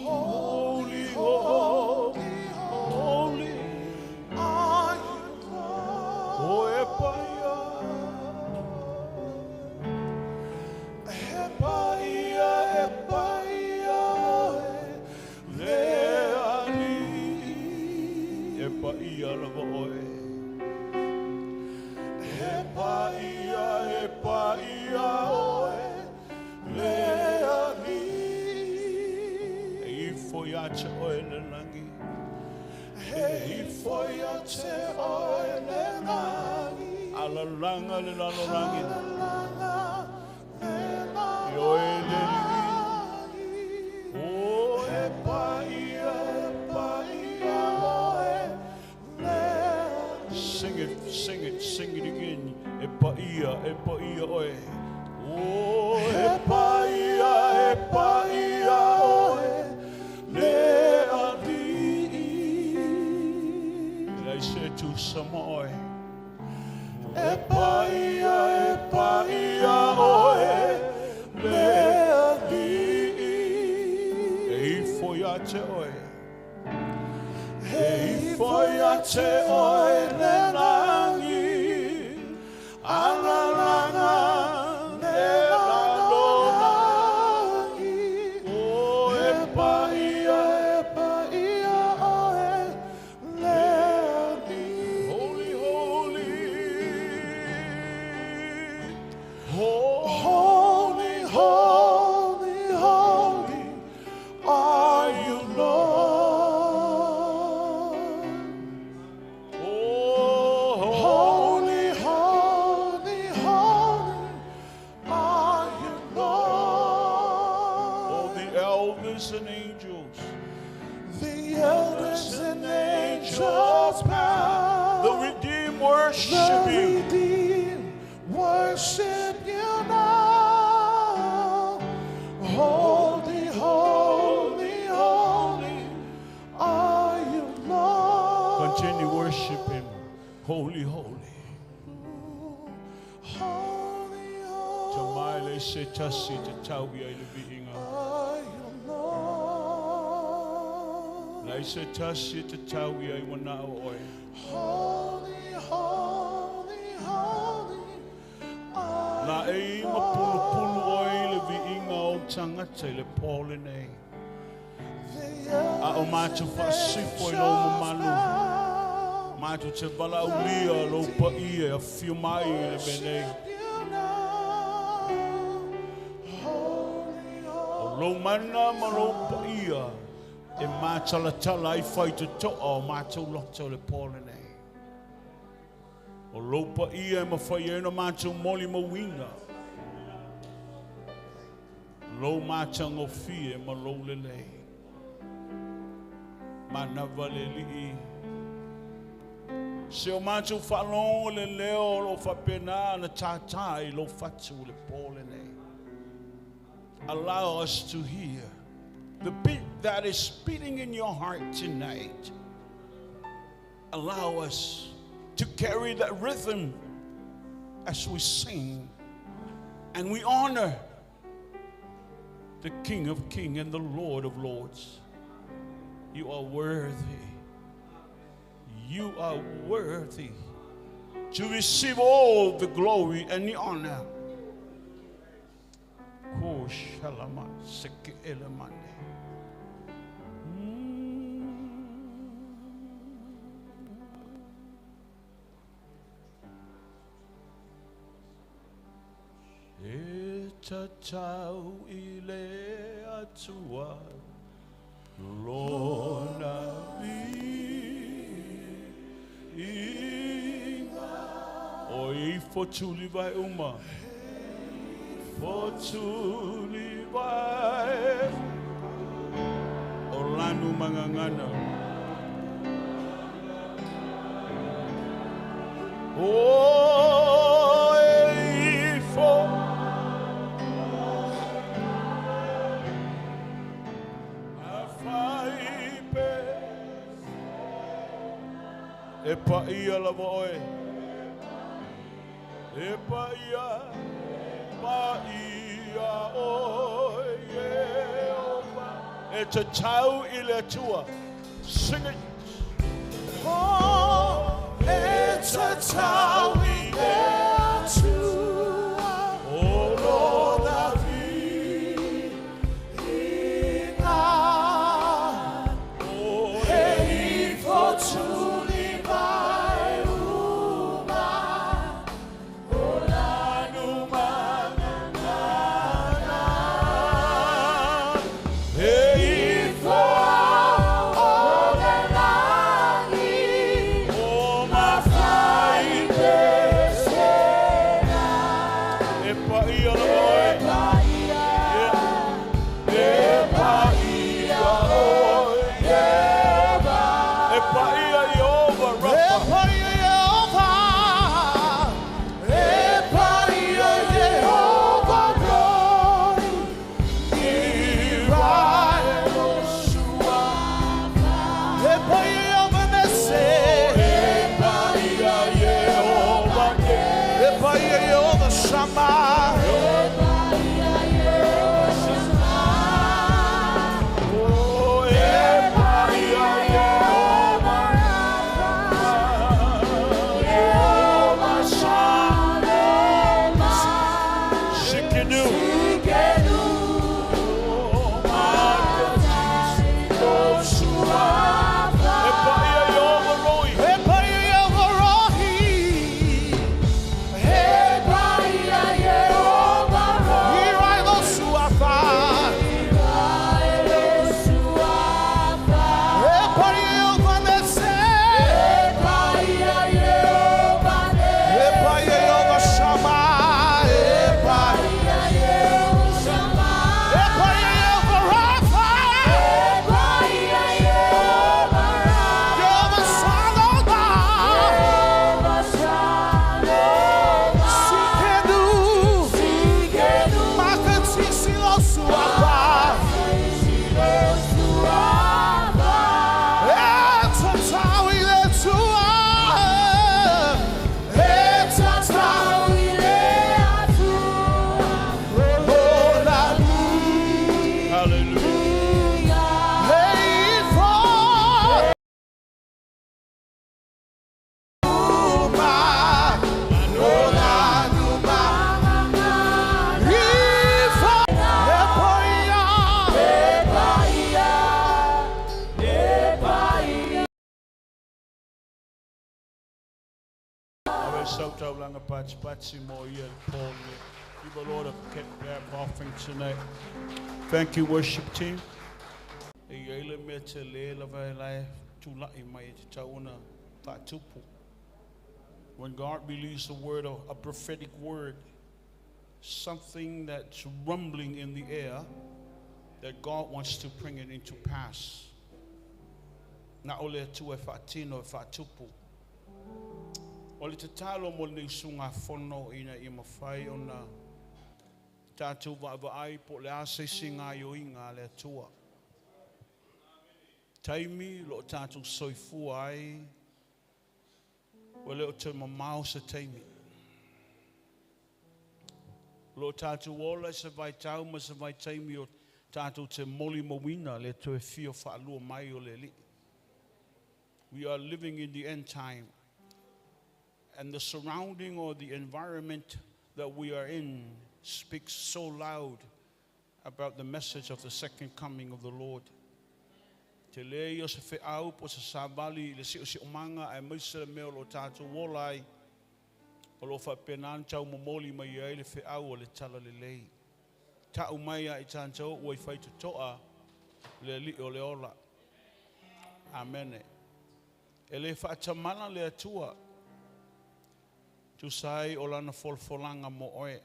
Holy, holy, holy are you, Lord. Oh, Epaia, Epaia, Leani, Epaia, Lavoe, Epaia, Epaia, Leani, Ifoyache oelenangi, Ifoyache oelenangi, Alalanga lelalangi. Sing it again. Epaia, Epaia, oe. Oh, Epaia, Epaia, oe. Leadi. And I said to some oe. Epaia, Epaia, oe. Leadi. Eifoiate oe. Eifoiate oe lenangi. Alalanga lelalonangi. Oh, Epaia, Epaia, oe. Leadi. Holy, holy. Holy, holy, holy are you, Lord. Oh, holy, holy, holy are you, Lord. Oh, the elders and angels. The elders and angels bow. The redeemed worship you. The redeemed worship you now. Holy, holy, holy are you, Lord. Continue worship him. Holy, holy. Holy, holy. Tamale se tasi te tauia ile biinga. Are you, Lord. Lai se tasi te tauia I wana oi. Holy, holy, holy. Na e mapulu pulu oi le biinga o tangata ile pole nei. A o mātu whasifo I lo mamalu. Mātu te wala ulia lo pa ia a whiu mai le menei. O lo mana ma lo pa ia e mātala tala I whai te toa o mātu loto le pole nei. O lo pa ia e ma whai ena mātu moli ma winga. Lo mātanga fie ma lo le lei. Mana vale li. Se o mātou whalong le leo lo whapena na tātai lo whatu le pole nei. Allow us to hear the beat that is beating in your heart tonight. Allow us to carry that rhythm as we sing and we honor the King of Kings and the Lord of Lords. You are worthy. You are worthy to receive all the glory and the honor. tatau I le atua lona inga oi fotuli vai uma fotuli vai Orlando mangangana oh ifo afaipe epa ia la voe epa ia oi it's a tau ilatua sing it oh it's a tau ilatua oh Lord oh hey for to live by Give the Lord a clap offering tonight. Thank you, worship team. When God releases a word, a prophetic word, something that's rumbling in the air, that God wants to bring it into pass. Not only to a fatino, fatupu. Oli te talo mo ni sunga fono ina I mawhai o na tātou waai po le ase singa yo inga le tua. Taimi lo tātou soifua ai o leo te mamau sa taimi. Lo tātou ola se vai tau ma se vai taimi o tātou te moli mawina le tue fio whaalua mai o le li. We are living in the end time. And the surrounding or the environment that we are in speaks so loud about the message of the second coming of the Lord. Te lei o se wheau po se sāwali le si o si omanga e maise meo lo tātou wolai o lo whapenan tau momoli mai ai le wheau o le tala le lei. Ta umaya I tanto oi fai to toa le li o le ola. Amen. Ele fa chamala le atua. Tu sai o lana folfolanga mo oe.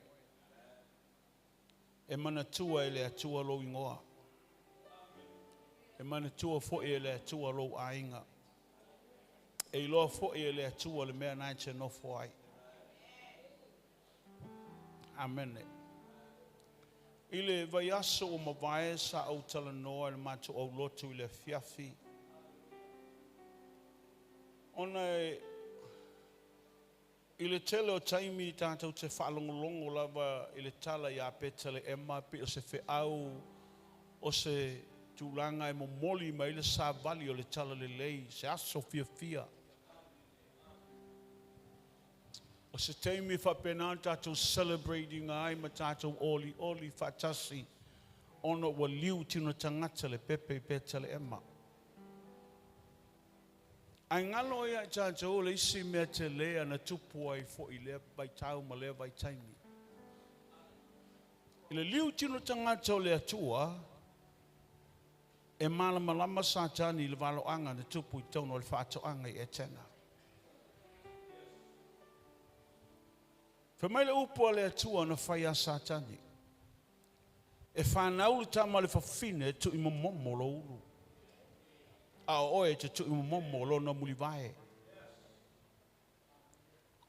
E mana tua ele atua lo ingoa. E mana tua fo ele atua lo ainga. E loa fo ele atua le mea naite no fo ai. Amen. Ile vai aso o mawai sa au tala noa le matu au lotu ile fiafi. Ona ile tele o taimi tātou te whaalongolongo lava ile tala ia petale ema pe o se fe au o se tūlanga e momoli ma ile sa vali o le tala le lei se aso fia. O se taimi whapena tātou celebrating ai ma tātou oli whatasi ono wa liu tino tangata le pepe petale ema. Ai ngalo ia tātou le isi mea te lea na tupu ai fo I lea bai tau ma lea bai taimi. I le liu tino tangata o le atua, e malama satani le valo anga na tupu I tono le whaato anga I e tena. Fa mai le upo le atua na whaia satani. E whanau le tama le whawhine tu I momomo lo uru. A oe te tu momo lo na mulivae.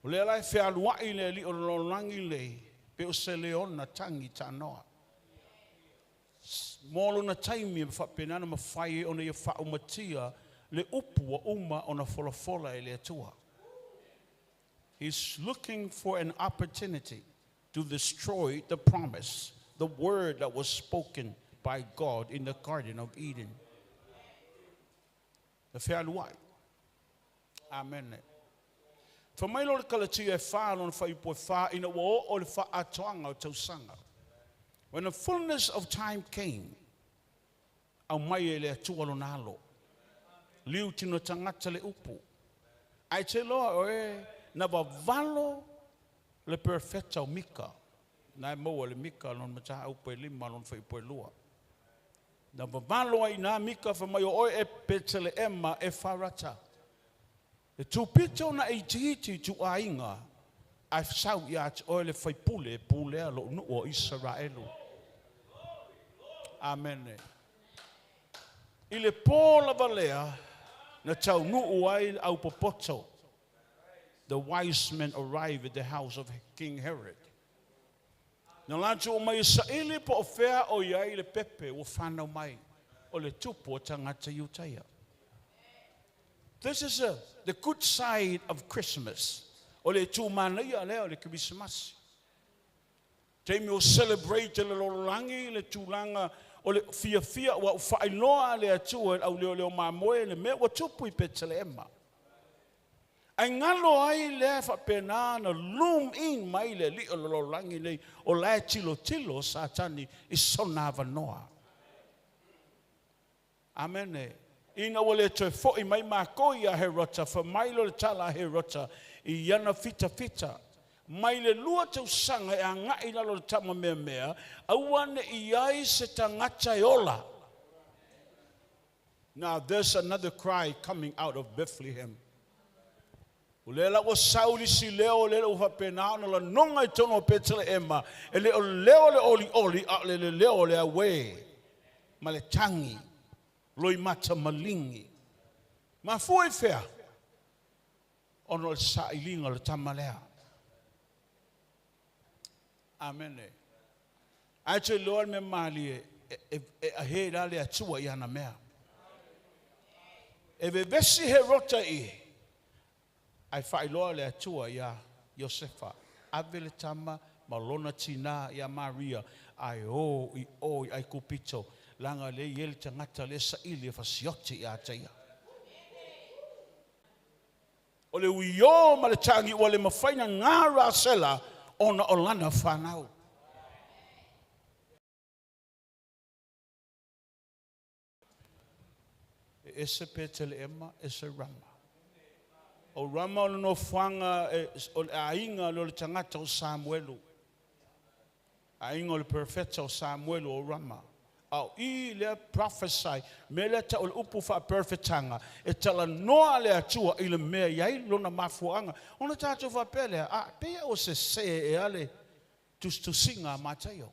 O le alai whea luai le li o lo langi le pe o se leona tangi ta noa. Molo na taimi e whapenana ma whai o na ia whaumatia le upu wa uma o na wholafola e le atua. He's looking for an opportunity to destroy the promise, the word that was spoken by God in the Garden of Eden. The fair luai. Amen. For my Lord Kalatia found on fire for far in a war or for a tongue out of sanga. When the fullness of time came, Amayele tualonalo, liu tino tangatale upu. I tell Lord, never valo le perfecta mika. Na mo le mika non mata upe lima non fai lua. Na valo ai na mika fa mai o e petele ema e farata. E tu pito na e titi tu ainga. Ai sau ia o le fai pule alo no o Israelo. Amen. Ile pola valea na tau nu ai au popoto. The wise men arrived at the house of King Herod. Na lancho o mai sa ili po ofea o iai le pepe o whanau mai o le tupo o tangata iutaia. This is the good side of Christmas. O le tūmana ia leo le Christmas. Teimi o celebrate le lorangi le tūlanga o le fia wa whailoa le atua au leo mamoe le me wa tupu I petele ema. Ai ngalo ai le whapena na loom in mai le li o lorangi le o lai tilo satani I sonava noa. Amen. Ina wale te fo'i mai mako ia he rota, fa mai lo le tala he rota, I yana fita. Mai le lua tau sanga e angai na lo le tama mea, awane I ai se tangata e ola. Now there's another cry coming out of Bethlehem. Ulela wa sauli si leo leo whapena na la nonga I tono petele ema, e leo le oli, a le leo le awe, ma le tangi, loi mata malingi. Ma fui fea, ono le sa ilinga le tamalea. Amen. Ai te Lord me mali e he dale atua I ana mea. E ve vesi he rota I, ai whailoa le atua ia Josefa. Ave le tama malona tina ia Maria. Ai ai kupito. Langa le yel tangata le sa ili fasioti ia taia. O le uio ma le tangi o le mawhaina ngara sela ona o lana whanau. E se petele ema, e se rama. O rama no whanga o le ainga lo le tangata o Samuelu. A inga le profeta o Samuel o Rama. Au I le prophesy. Me le ta o le upu wha perfetanga. E tala noa le atua I le mea iai lona mafuanga. Ona tātou wha pele. Pea o se e ale. Tu singa matayo.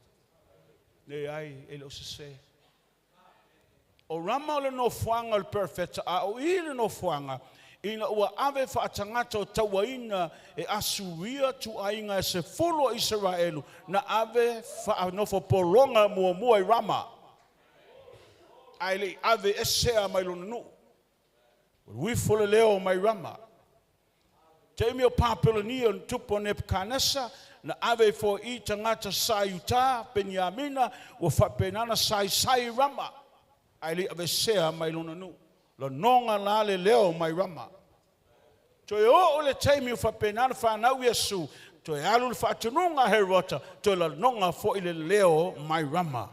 Le ai e le o se. O Rama o le no fuanga le perfeta. O I le no fuanga. Ina ua ave whaatangata o tawaina e asuria tu ainga e se folo Israelu na ave whaanofo poronga mua I Rama. Aile ave esea mai lona nu. Wifole leo mai Rama. Te imi o Papiloni o tupo Nebuchadnezzar na ave fo I tangata Sayuta Benyamina o whapenana sai Rama. Aile ave esea mai lona nu. Lo nonga lale leo mai Rama. To o le taimi o whapenana whanau Yesu. To alu le whaatununga herota. To la nonga fo ile leo mai Rama.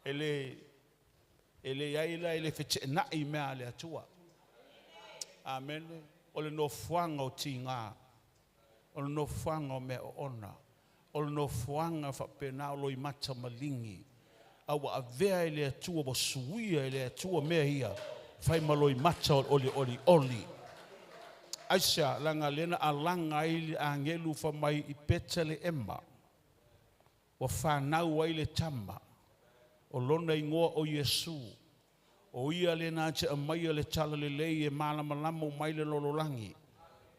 Ele yaila ele fete na I mea le atua. Amen. O le no fuanga o tinga. O le no fuanga o mea o ona. O le no fuanga whapena o loi mata malingi. Awa avea ele atua bo suia ele atua mea hia. Fai maloi mata oli. Aisha langa lena alanga ili angelu fa mai I petele emma. Wa whanau ai le tama. O lona ingoa o Yesu. O ia le na te amai le tala le lei e malamalamo mai le lololangi.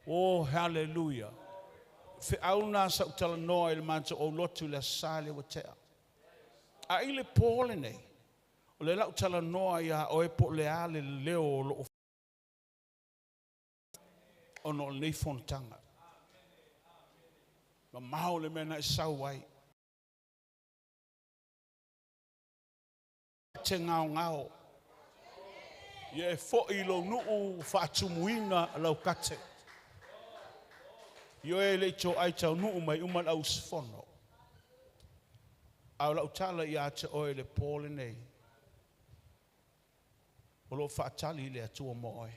Oh, hallelujah. Fe auna sa utala noa il manto o lotu le sale wa tea. A ile pole nei. O le la utala noa ia o e po le ale leo lo o no nei fontanga. Ma mao le mena I sauai. Te ngao. Ye fo I lo nuu whaatumuina lau kate. Yo e le cho ai tau nuu mai uman au sifono. Au lau tala I a te oe le pole nei. O lo whaatali le atua moe.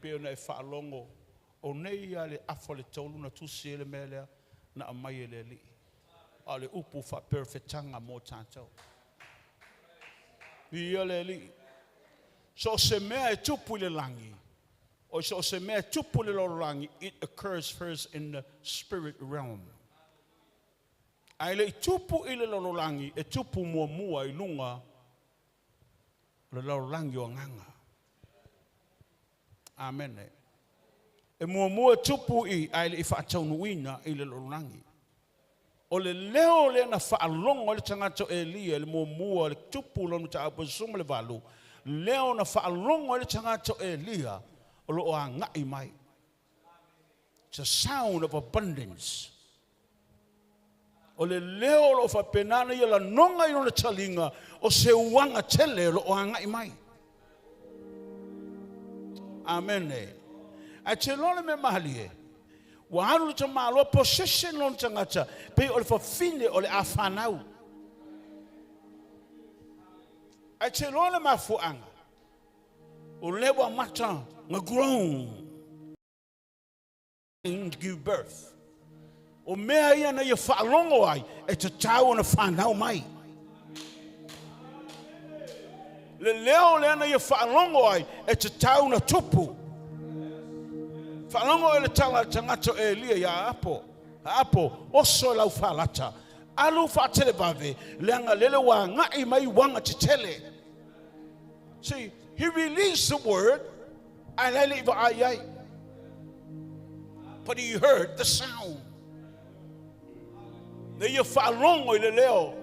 Peo nei whaalongo. O nei a le afa le tolu na tusi ele melea na amai ele li. A le upu wha perfetanga mo tātou. Ia le li. So se mea e tupu le langi. O so se mea tupu le langi. It occurs first in the spirit realm. Ai le tupu I le langi. E tupu mua I lunga. Le langi o nganga. Amen. E mua tupu ai le whaataunuina I le langi. O le leo le na whaalongo le tangata Elia le mua le tupu lonu ta apasuma le valu. Leo na whaalongo le tangata Elia o lo a ngai mai. It's a sound of abundance. O le leo lo whapenana I la nonga I le talinga o se uanga tele lo a ngai mai. Amen. A te lone me mahali wa haru te malo possession lon tangata pe o le fafine o le afanau. A te lona mafuanga. O lewa mata nga grown. And give birth. O mea ia na ia whaalongo ai e te tau na whanau mai. Le leo le na ia whaalongo ai e te tau na tupu. Whalongo e le tala tangato Elia ia apo. Apo, oso lau whalata. Alu whaatele bave, leanga lele wa ngai mai wanga te tele. See, he released the word, and lele iwa ayai. But he heard the sound. Le ia whalongo i le leo,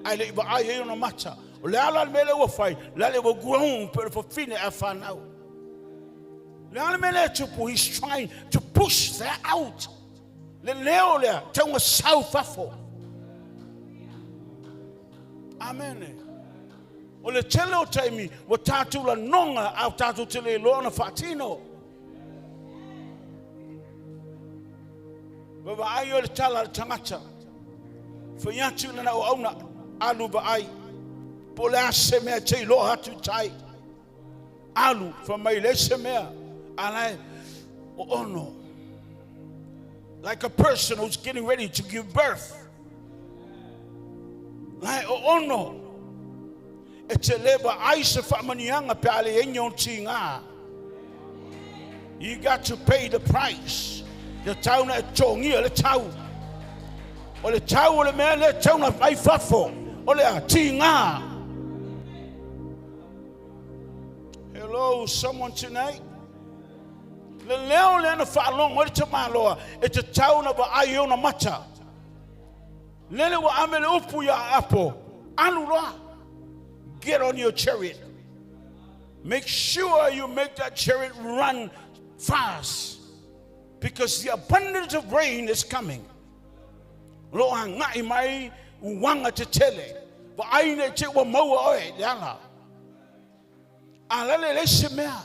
ai le iwa ayai ona mata. O le ala mele wa fai, lele wa grown, pero for fine a whanau. He's trying to push that out. Le leo lea, taunga south afo. Amen. O le tele o taimi, wa tātou la nonga au tātou tele loana whaatino. Wa ai o le tala le tangata. Whaiatu lana o auna, alu ba ai. Po le ase mea te ilo hatu tai. Alu, wha mai le se mea. Alai, o ono. like a person who's getting ready to give birth. Lai o ono e te leva ai se whamanianga pe ale enyo tinga. You got to pay the price. The town at Chongi, the town. Or the town, or the man, the town of I fought for. Or the tinga. Hello, someone tonight? The Leon and the Falong, what's your man, Lord? It's a town of Iona Mata. Lele wa amele upu ya apo. Anura. Get on your chariot. Make sure you make that chariot run fast, because the abundance of rain is coming. Lo ngai mai wanga te tele. Wa aine te wa maua oe yala. Alale le semea.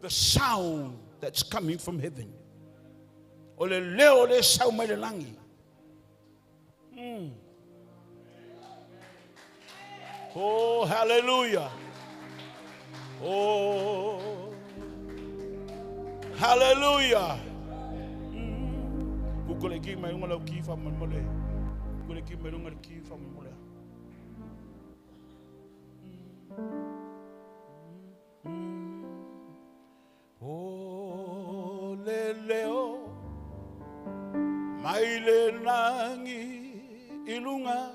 The sound that's coming from heaven. Ole leo le sau mai le langi. Oh, hallelujah. Oh, hallelujah. Kukule ki mai ngala ki fa mole. Kukule ki mai ngala ki fa mole. Oh, leleo mai le nangi ilunga.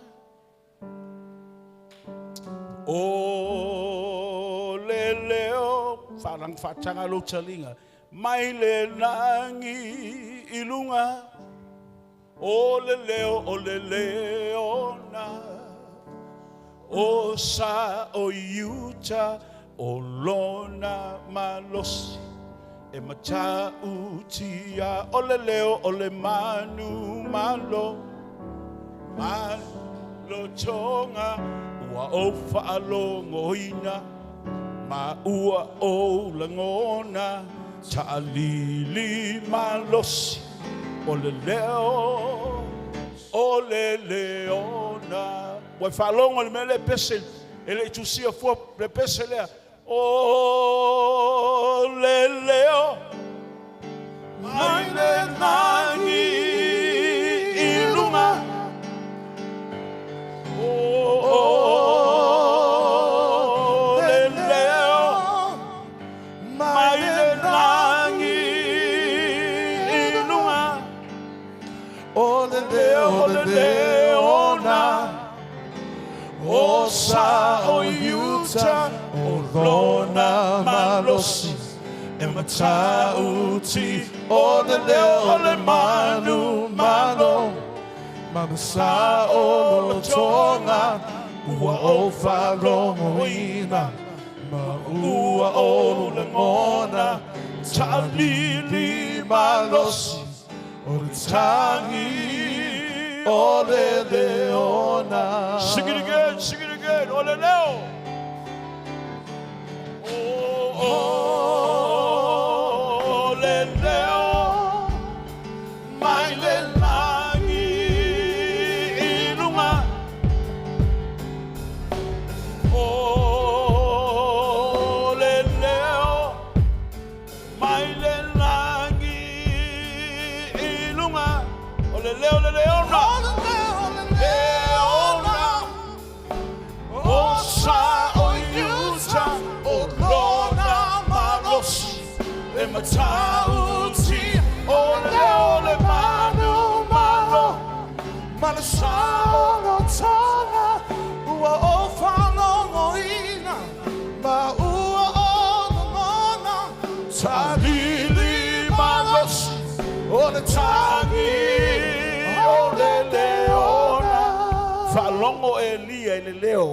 Oh, leleo farang fatanga lo chalinga mai le nangi ilunga. Oh, leleo na o sa o yuta o lona malosi e mata utia o leleo o le manu malo tonga wa o fa'alongo ina ma ua o langona ta'alili malosi o le leona wa fa'alongo le mele pese ele tusia fo le pese le o le leo mai le nangi ilunga. Oh, leleo, mai le nangi ilunga. Oh, leleo na, o sa o yuta, o lona malosi, e matauti. Oh, leleo, le manu malo. Manasa o tonga ua o wharongo ina ma ua o lengona ta'alili malosi o le tangi o le leona. Sing it again, o le leo. Oh, le leo, mai le matauti ole manu malo malasano tala ua o whanongo ina ma ua o ngona talili malosi ole tangi ole leona whalongo Elia ele leo.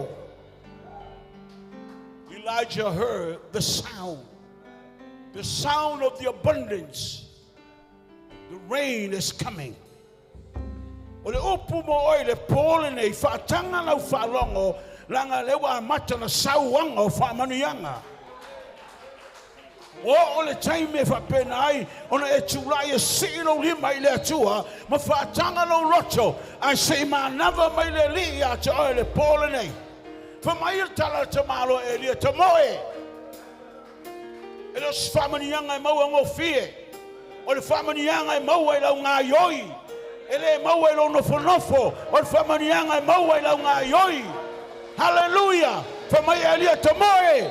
Elijah heard the sound. The sound of the abundance. The rain is coming. O le upu mo oi le pole nei whaatanga lau whaalongo langa lewa mata na sauanga o whaamanuianga. O le taime whapena ai ona e tūrai e siro lima i le atua ma whaatanga lau roto ai se ma nava mai le li a te oi le pole nei. Whamai tala te malo e lia te moe. E los whamanianga e maua ngō fie. O le whamanianga e maua I lau ngā ioi. Ele maua I lau nofo. O le whamanianga e maua I lau ngā ioi. Hallelujah. Whamai e lia te moe.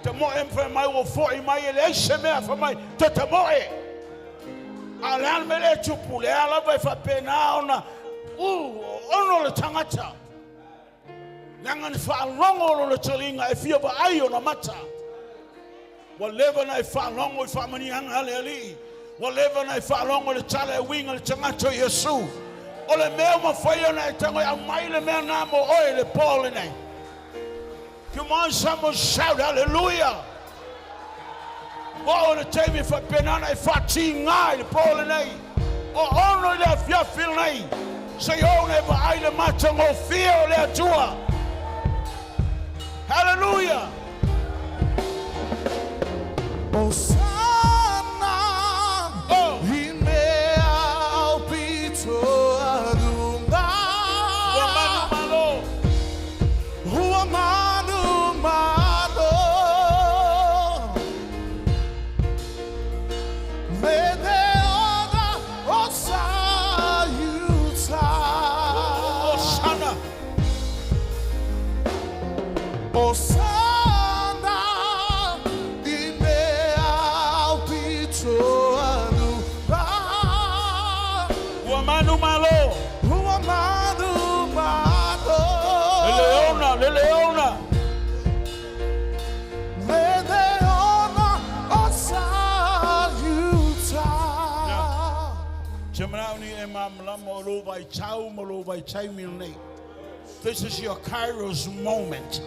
Te moe mwha mai o fōi mai ele eise mea whamai te moe. A le ana me le tupu le ala vai whapena ona. Ono le tangata. Nanga ni whaalongo le talinga e fia wa ai ona mata. Whatever na whaalongo I whamanianga le ali. Whatever na whaalongo le tala e winga le tangata Yesu. O le mea ma whaia na e tango a mai le mea ngā mo oe le pōle nei. Come on, someone shout hallelujah. O le teimi whapenana e whati ngā le pōle nei. O ono le whiawhil nei. Say o ne wa ai le matango fia o le atua. Hallelujah. Osana, Oh. Himea Alpito Adunga, Malo. Huamanu Malo, Medeoga Osayuta, Osana. Osana, Himea Alpito Adunga. Uamanu malo. Huamanu Malo, Le leona. Medeona Osayuta. Jamanauni e mamla molo vai chau molo vai chai milne. This is your Kairos moment.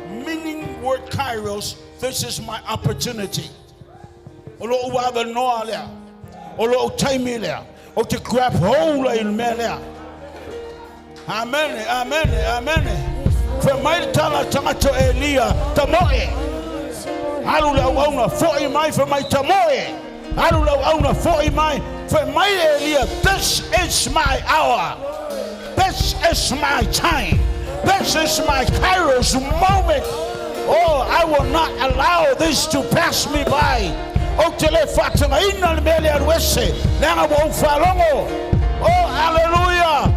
Meaning word Kairos, this is my opportunity. Olo uwa noa lea. Olo chai milea. O to grab hold in melea. Amen, amen, amen. For my tala tamato Elia, tamoe. Alula wauna foi mai for my tamoe. Alula wauna foi mai for my Elia. This is my hour. This is my time. This is my Kairos moment. Oh, I will not allow this to pass me by. O tele fatima inna melia wese. Nanga won't falongo. Oh, hallelujah.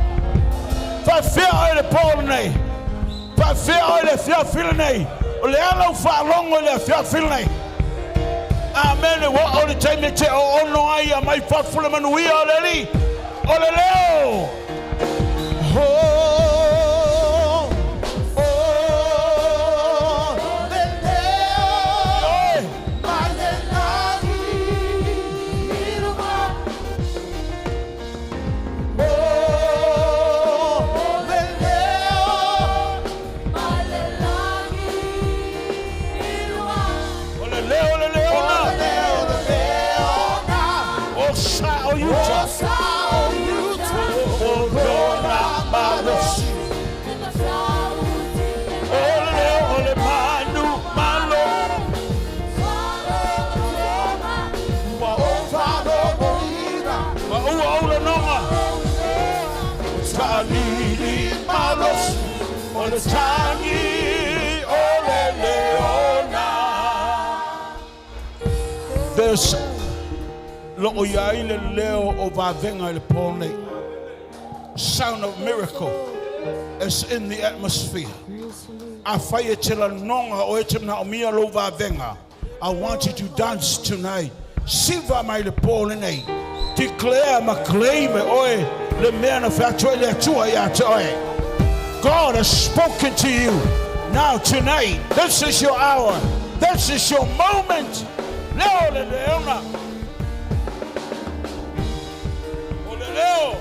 Fa fia ole Paul nei. Fa fia ole fia fil nei. Ole ala fa longo le fia fil nei. Amen. Wa ole time te o no ai mai fa fula manuia ole li. Ole leo. Oh, There's lo yai le leo o va venga le pone. Sound of miracle is in the atmosphere. I fire chila nonga o etimna omia lo va venga. I want you to dance tonight. Siva mai le pone. Declare ma claim oe le manufacture le tua ya toe. God has spoken to you. Now tonight, this is your hour. This is your moment. Leo le leona. Ole leo.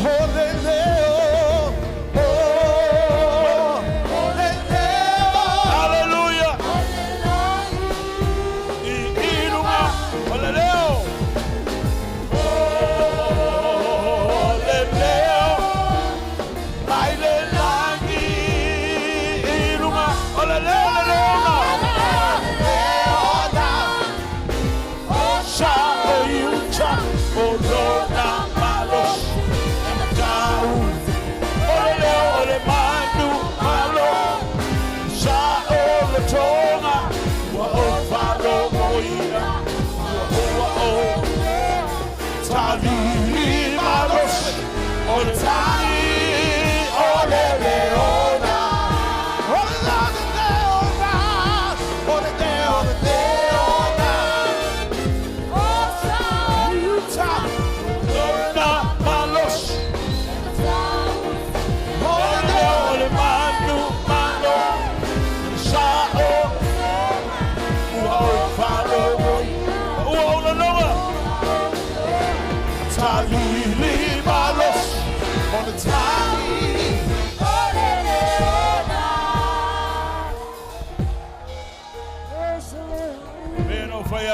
ole leo, oh, ole leo. Hallelujah. Iruma. Ole leo. Ole leo. Baile langi. Iruma. Ole leo le leona.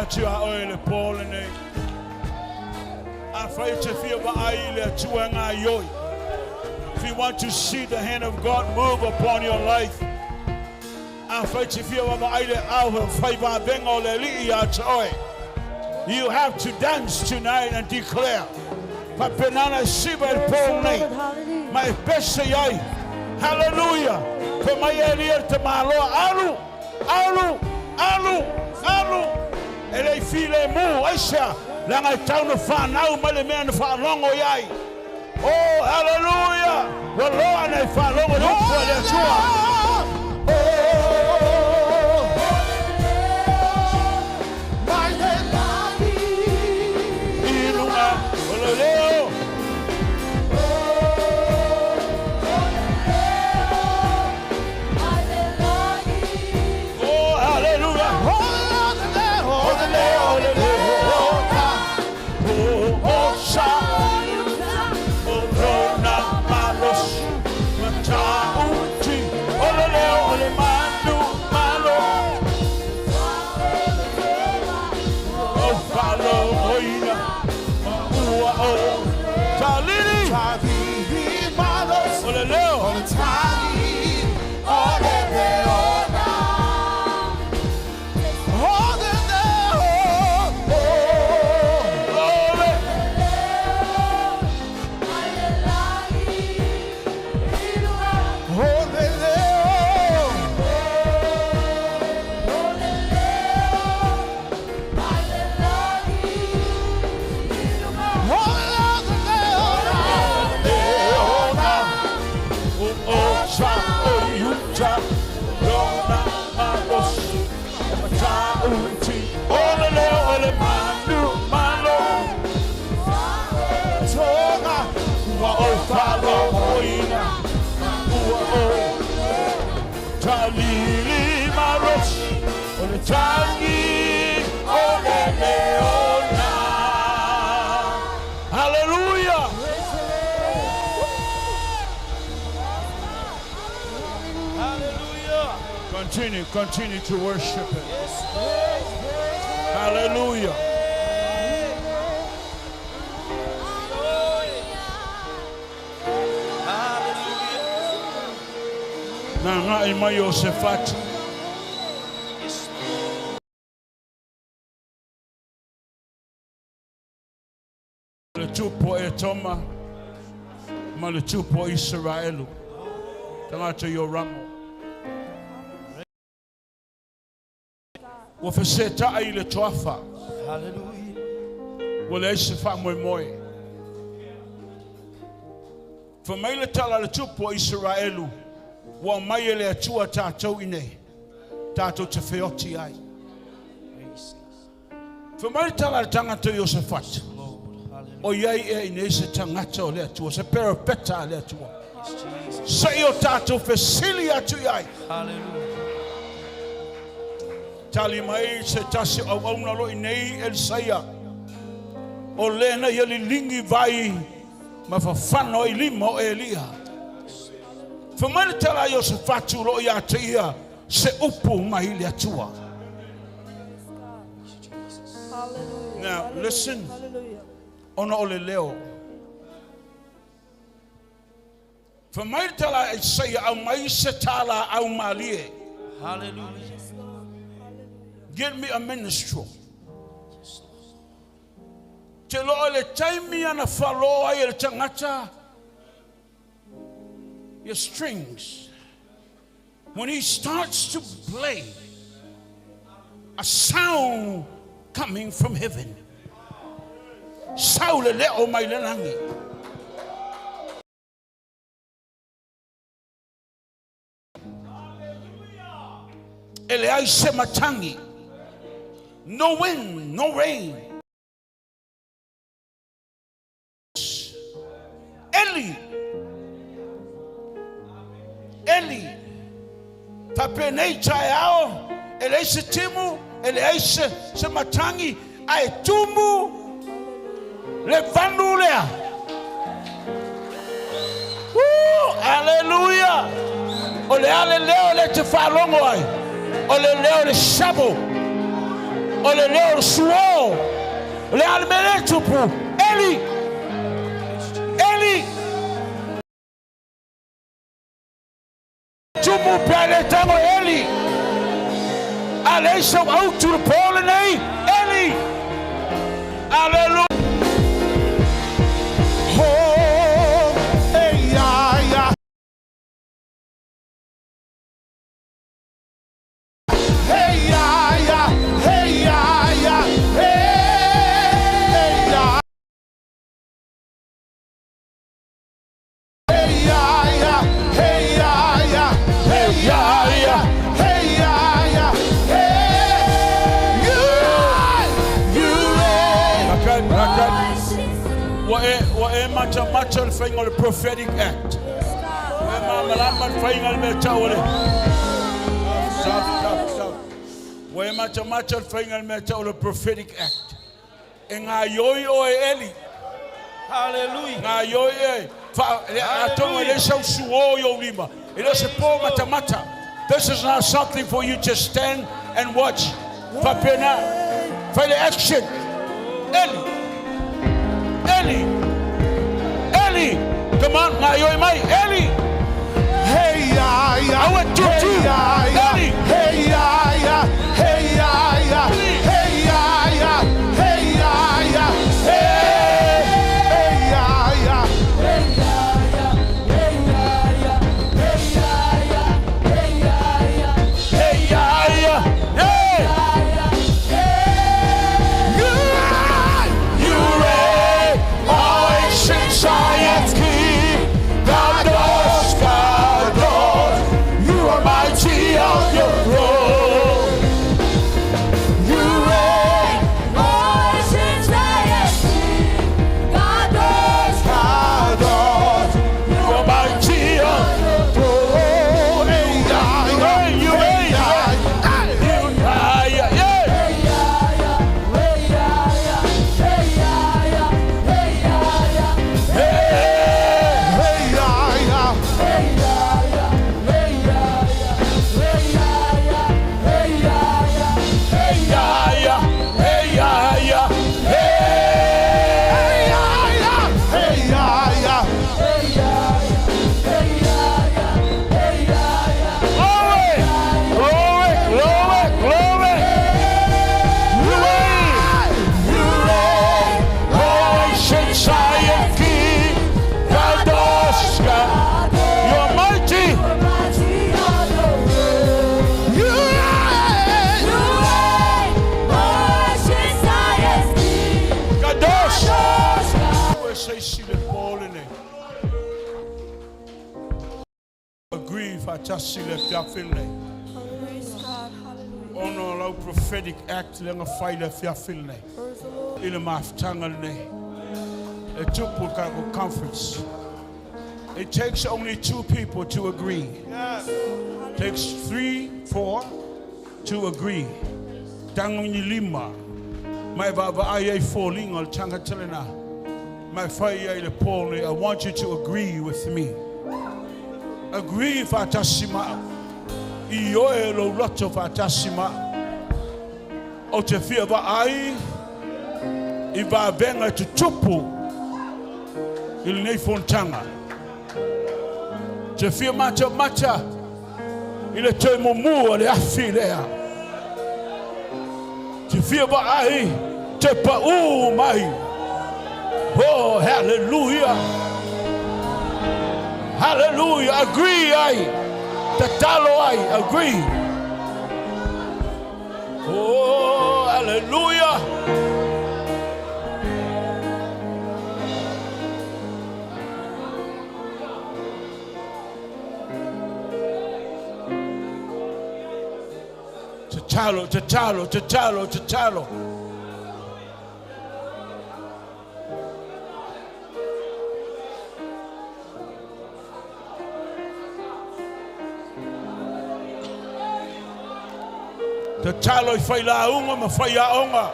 to our oil Paul and I fight to feel if you want to see the hand of God move upon your life, I fight to feel you have to dance tonight and declare. My best say hallelujah. For my ear to my Lord, alu, and I feel a move. I say, Lang I town of fan now, my man for a long way. Oh, hallelujah. Well, Lord, I follow it up for the tour. Hallelujah. Hallelujah. Continue to worship Him. Hallelujah. Now, not in my Yosefat. Le tupo e toma, ma le tupo Israelu. Tangata yoramo. Wafeseta ai le toafa. Hallelujah. Wale isifa moi. For mai le tala le tupo Israelu. Wa mai le atua tātou ine. Tātou te feoti ai. For mai le tala le tangata Yosefat. O yai e inese tangata o le atua. Se perapeta le atua. Say o tātou fesili atu yai. Hallelujah. Tali mai se tasi au auna lo inei el saya. O lena yali lingi vai. Ma fafano i lima o Elia. Famani tala Yosefatu lo ya tia. Se upu mai le atua. Now listen. Ona ole leo. Famani tala Isaiah au mai se tala au malie. Hallelujah. Give me a ministry. Te lo ole taimi ana faloa i le tangata. Your strings. When he starts to play, a sound coming from heaven. Saule le o mai langi. Ele ai se matangi. No wind, no rain. Eli. Papenei chayao. Ele se timu. Ele ai se matangi. Ai tumu. Le vandulea. Hallelujah. Ole ale leo le te falongo ai. Ole leo le shabo. O le leo suo. Le almele tupu. Eli. Eli. Tumu pele tango Eli. Ale so out to the pole nei. Eli. Hallelujah. Oh, hey, yeah, yeah. Hey, yeah, yeah. Hey, yeah, yeah. Hey, yeah. Hey, yeah, yeah. Hey, yeah, yeah. Hey, yeah, yeah. Hey, yeah, yeah. Hey, you reign. What a much thing on the prophetic act. What much thing on the prophetic act. And I yo Eli. Hallelujah. I yo this is not something for you to stand and watch. For the action. Eli. Eli. Eli. Come on, Eli. Hey, yeah, yeah. I want you Hey, to. yeah, yeah. Eli. Hey, yeah, yeah. Hey, yeah, yeah. Hey, yeah, yeah. Hey, yeah, yeah. Hey, yeah, yeah. Hey, yeah. You reign, all ancient Zion's king. God you are mighty on your throne. You reign. You are mighty on your Oh, hey, yeah, yeah. You reign. Hey, yeah, yeah. Hey, yeah, yeah. You reign. You're mighty. You reign. Kadosh. Say see the ball in it. Agree if I just see the feeling. Oh no, allow prophetic act lenga fight if you feel ne. In a maf tangle ne. A two conference. It takes only two people to agree. It takes 3, 4 to agree. Tango ni lima. My baba aye falling al changa telena. My fire the Paul, I want you to agree with me. Agree if I tasima. Ioelo lot of atasima. O te fia ba ai. Iba venga to tupu. Il nei fontanga. Te fia macha. Il te mumu le afilea. Te fia ba ai. Te pa mai. Oh, hallelujah. Hallelujah. Agree, I agree. Oh, hallelujah. Chalo. Te talo I whai la unga ma whai a onga.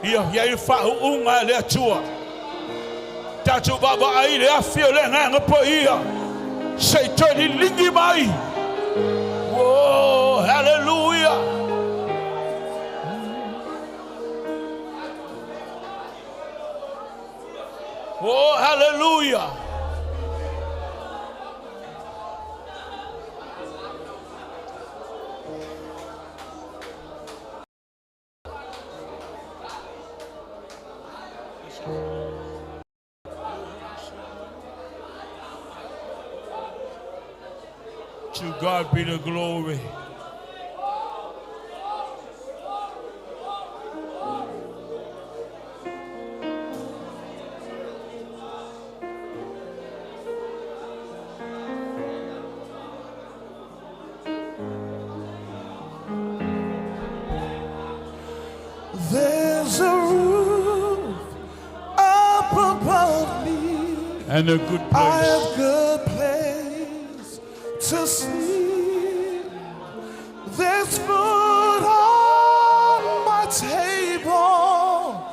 Ia I whau unga le atua. Tatu baba ai le awhio le nganga po ia. Seitani lingi mai. Oh, hallelujah. To God be the glory. There's a roof up above me, And a good I place. have good place to sleep. There's food on my table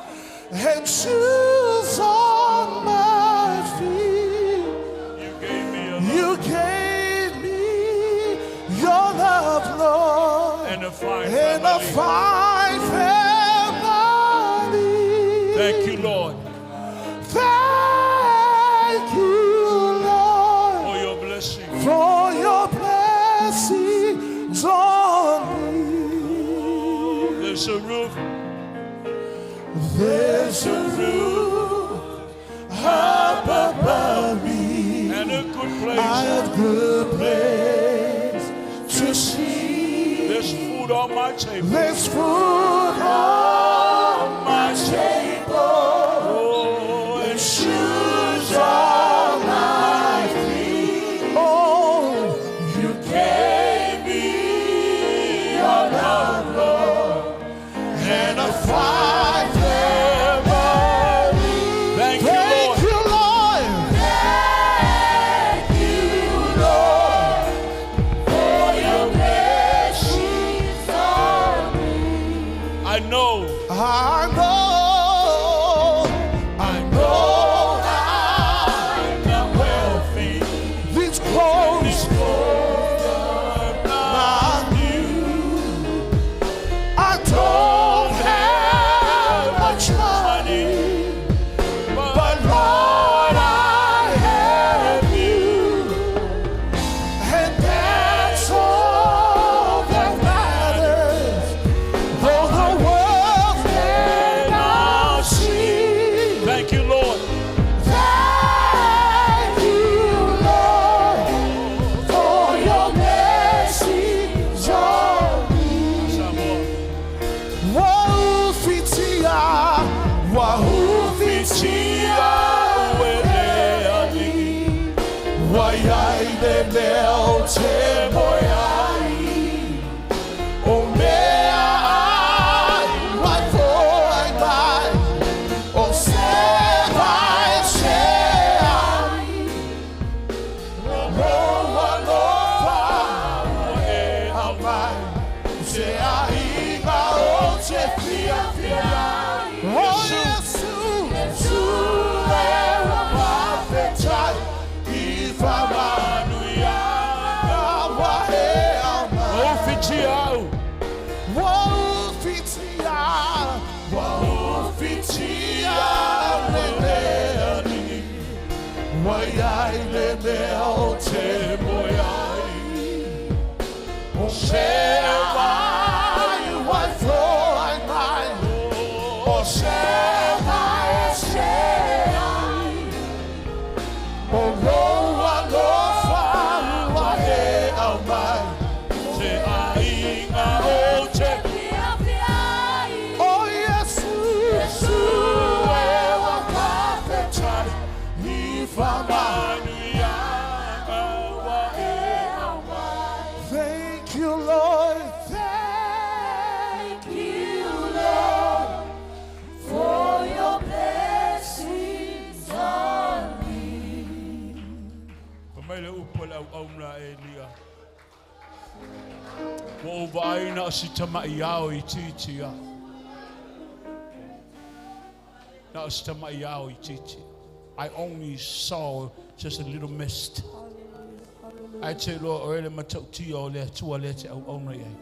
and shoes on my feet. You gave me a You gave me your love, Lord, and a fine and a family. fine family. Thank you, Lord, Thank you, Lord, for your blessing. for your blessings on me. There's a roof. There's a roof up above me. And a good I place. have good place to sleep. There's food on my table. There's food on my table Oh, and shoes on my feet. Oh, you gave me your love, Lord, and a fine family. thank you, Thank Lord. you, Lord. Thank you, Lord, for your blessings on me. I know I know I'm wealthy. These clothes are new. I don't have much money, but Lord, I have you, and that's all that matters. Though the world may not see. thank you, Lord. Thank you, Lord, for your blessings on me. Wahufitia, wahufitia, wayaide meote moyai, omea ai, waifoai mai, o sevai seai, roa lofa, e amai, seai ma o te fia fia. Oh, Yesu, e wa mawhetai, I whamanuia, wa he amai. Oh, Fitiao. Wahufitia, wahufitia, leneani, wayaile meo te moyai, o se vai, vai floi mai, o se vai se ai, o loa lofa, wa he au mai. Te ainga o te Oh, Yesu, e wa mawhetai, I whamanuia, wa he au mai. Thank you, Lord. Thank you, Lord, for your blessings on me. Pamaile upala au auna e lia. Wa uvaina o si tamai ao I titia. Na o si tamai ao I titia. I only saw just a little mist. I te loa o ele matautia o lea tua lea te au auna iai.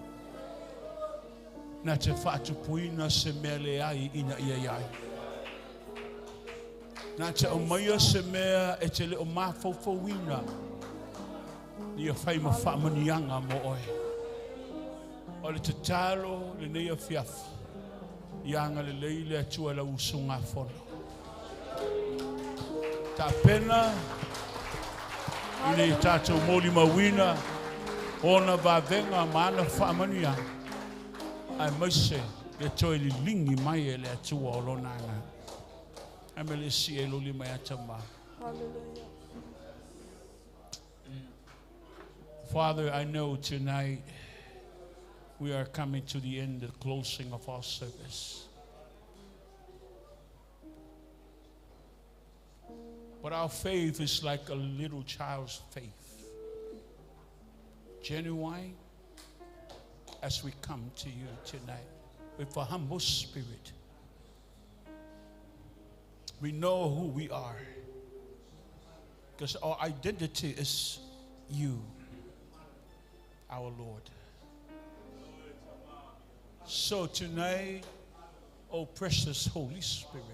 Na te whaatupuina se mea le ai ina ia iai. Na te o maia se mea e te leo mawhauwhauina. Ia whai ma whamanianga mo oe. O le te talo le neia fiafi. Ianga le leile atua la usunga fono. Ta pena. Ile tātou moli mawina. Ona vavenga mana whaamania. Ai maise. E toi li lingi mai e le atua o lonanga. Amele si e loli mai atama. Hallelujah. Father, I know tonight we are coming to the end, the closing of our service. But our faith is like a little child's faith. Genuine as we come to you tonight with a humble spirit. We know who we are because our identity is you, our Lord. So tonight, oh precious Holy Spirit,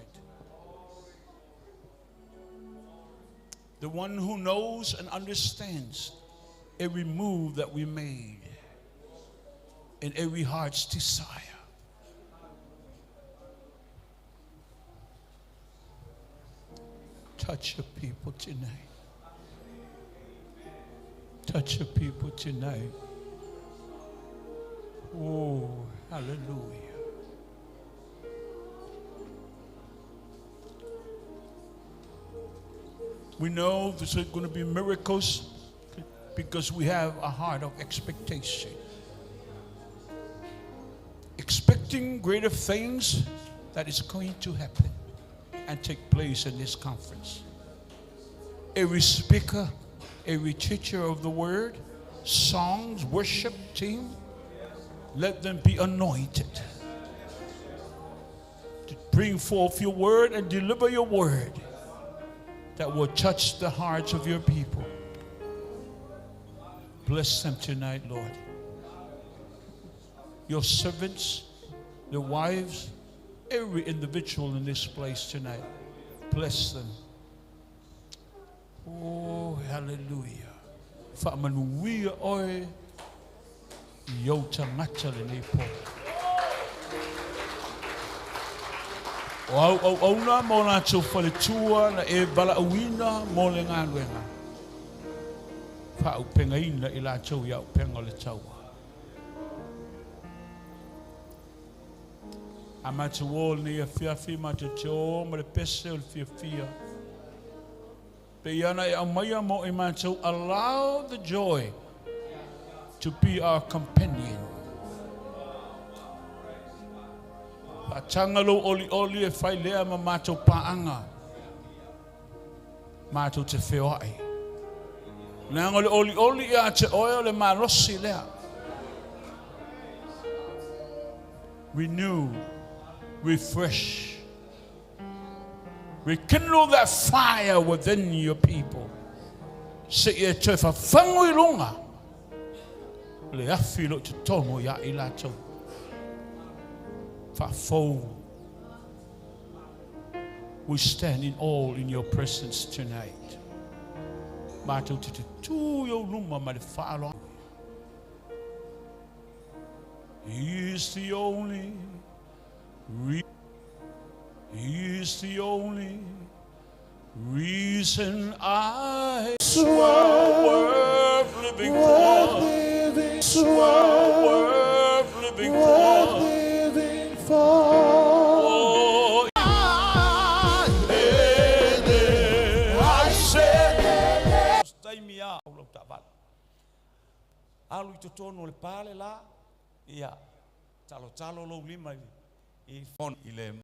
the one who knows and understands every move that we made and every heart's desire, touch your people tonight. Touch your people tonight. Oh, hallelujah. We know there's going to be miracles because we have a heart of expectation. Expecting greater things that is going to happen and take place in this conference. Every speaker, every teacher of the word, songs, worship team, let them be anointed to bring forth your word and deliver your word that will touch the hearts of your people. Bless them tonight, Lord. Your servants, their wives, every individual in this place tonight. Bless them. Oh, hallelujah. Fa'amanuia oe yo tangata le nei po. O na mo na tau whaletua na e bala awina mo le ngā luenga. Whau penga ina I la tau iau penga le taua. A mata wall ni a whiawhi mata te o ma le pese o le whiawhia. Pe iana e amaya mo I mata allow the joy to be our companion. Pa tangalo oli oli e whai lea ma mata paanga. Mata te whiawai. Nanga le oli oli ia te oeo le marosi lea. Renew. Refresh. Rekindle that fire within your people. Se e te whawhango I runga. Le afi lo te tomo ia I lato. Whawhau. We stand in all in your presence tonight. Mātou te tū yo luma ma le whaalo. He is the only reason I worth living for. Worth living for. Oh, I said. Stai mia o lo tavat. Alu I tono le pale la. Ia. Talo lo lima I fon I le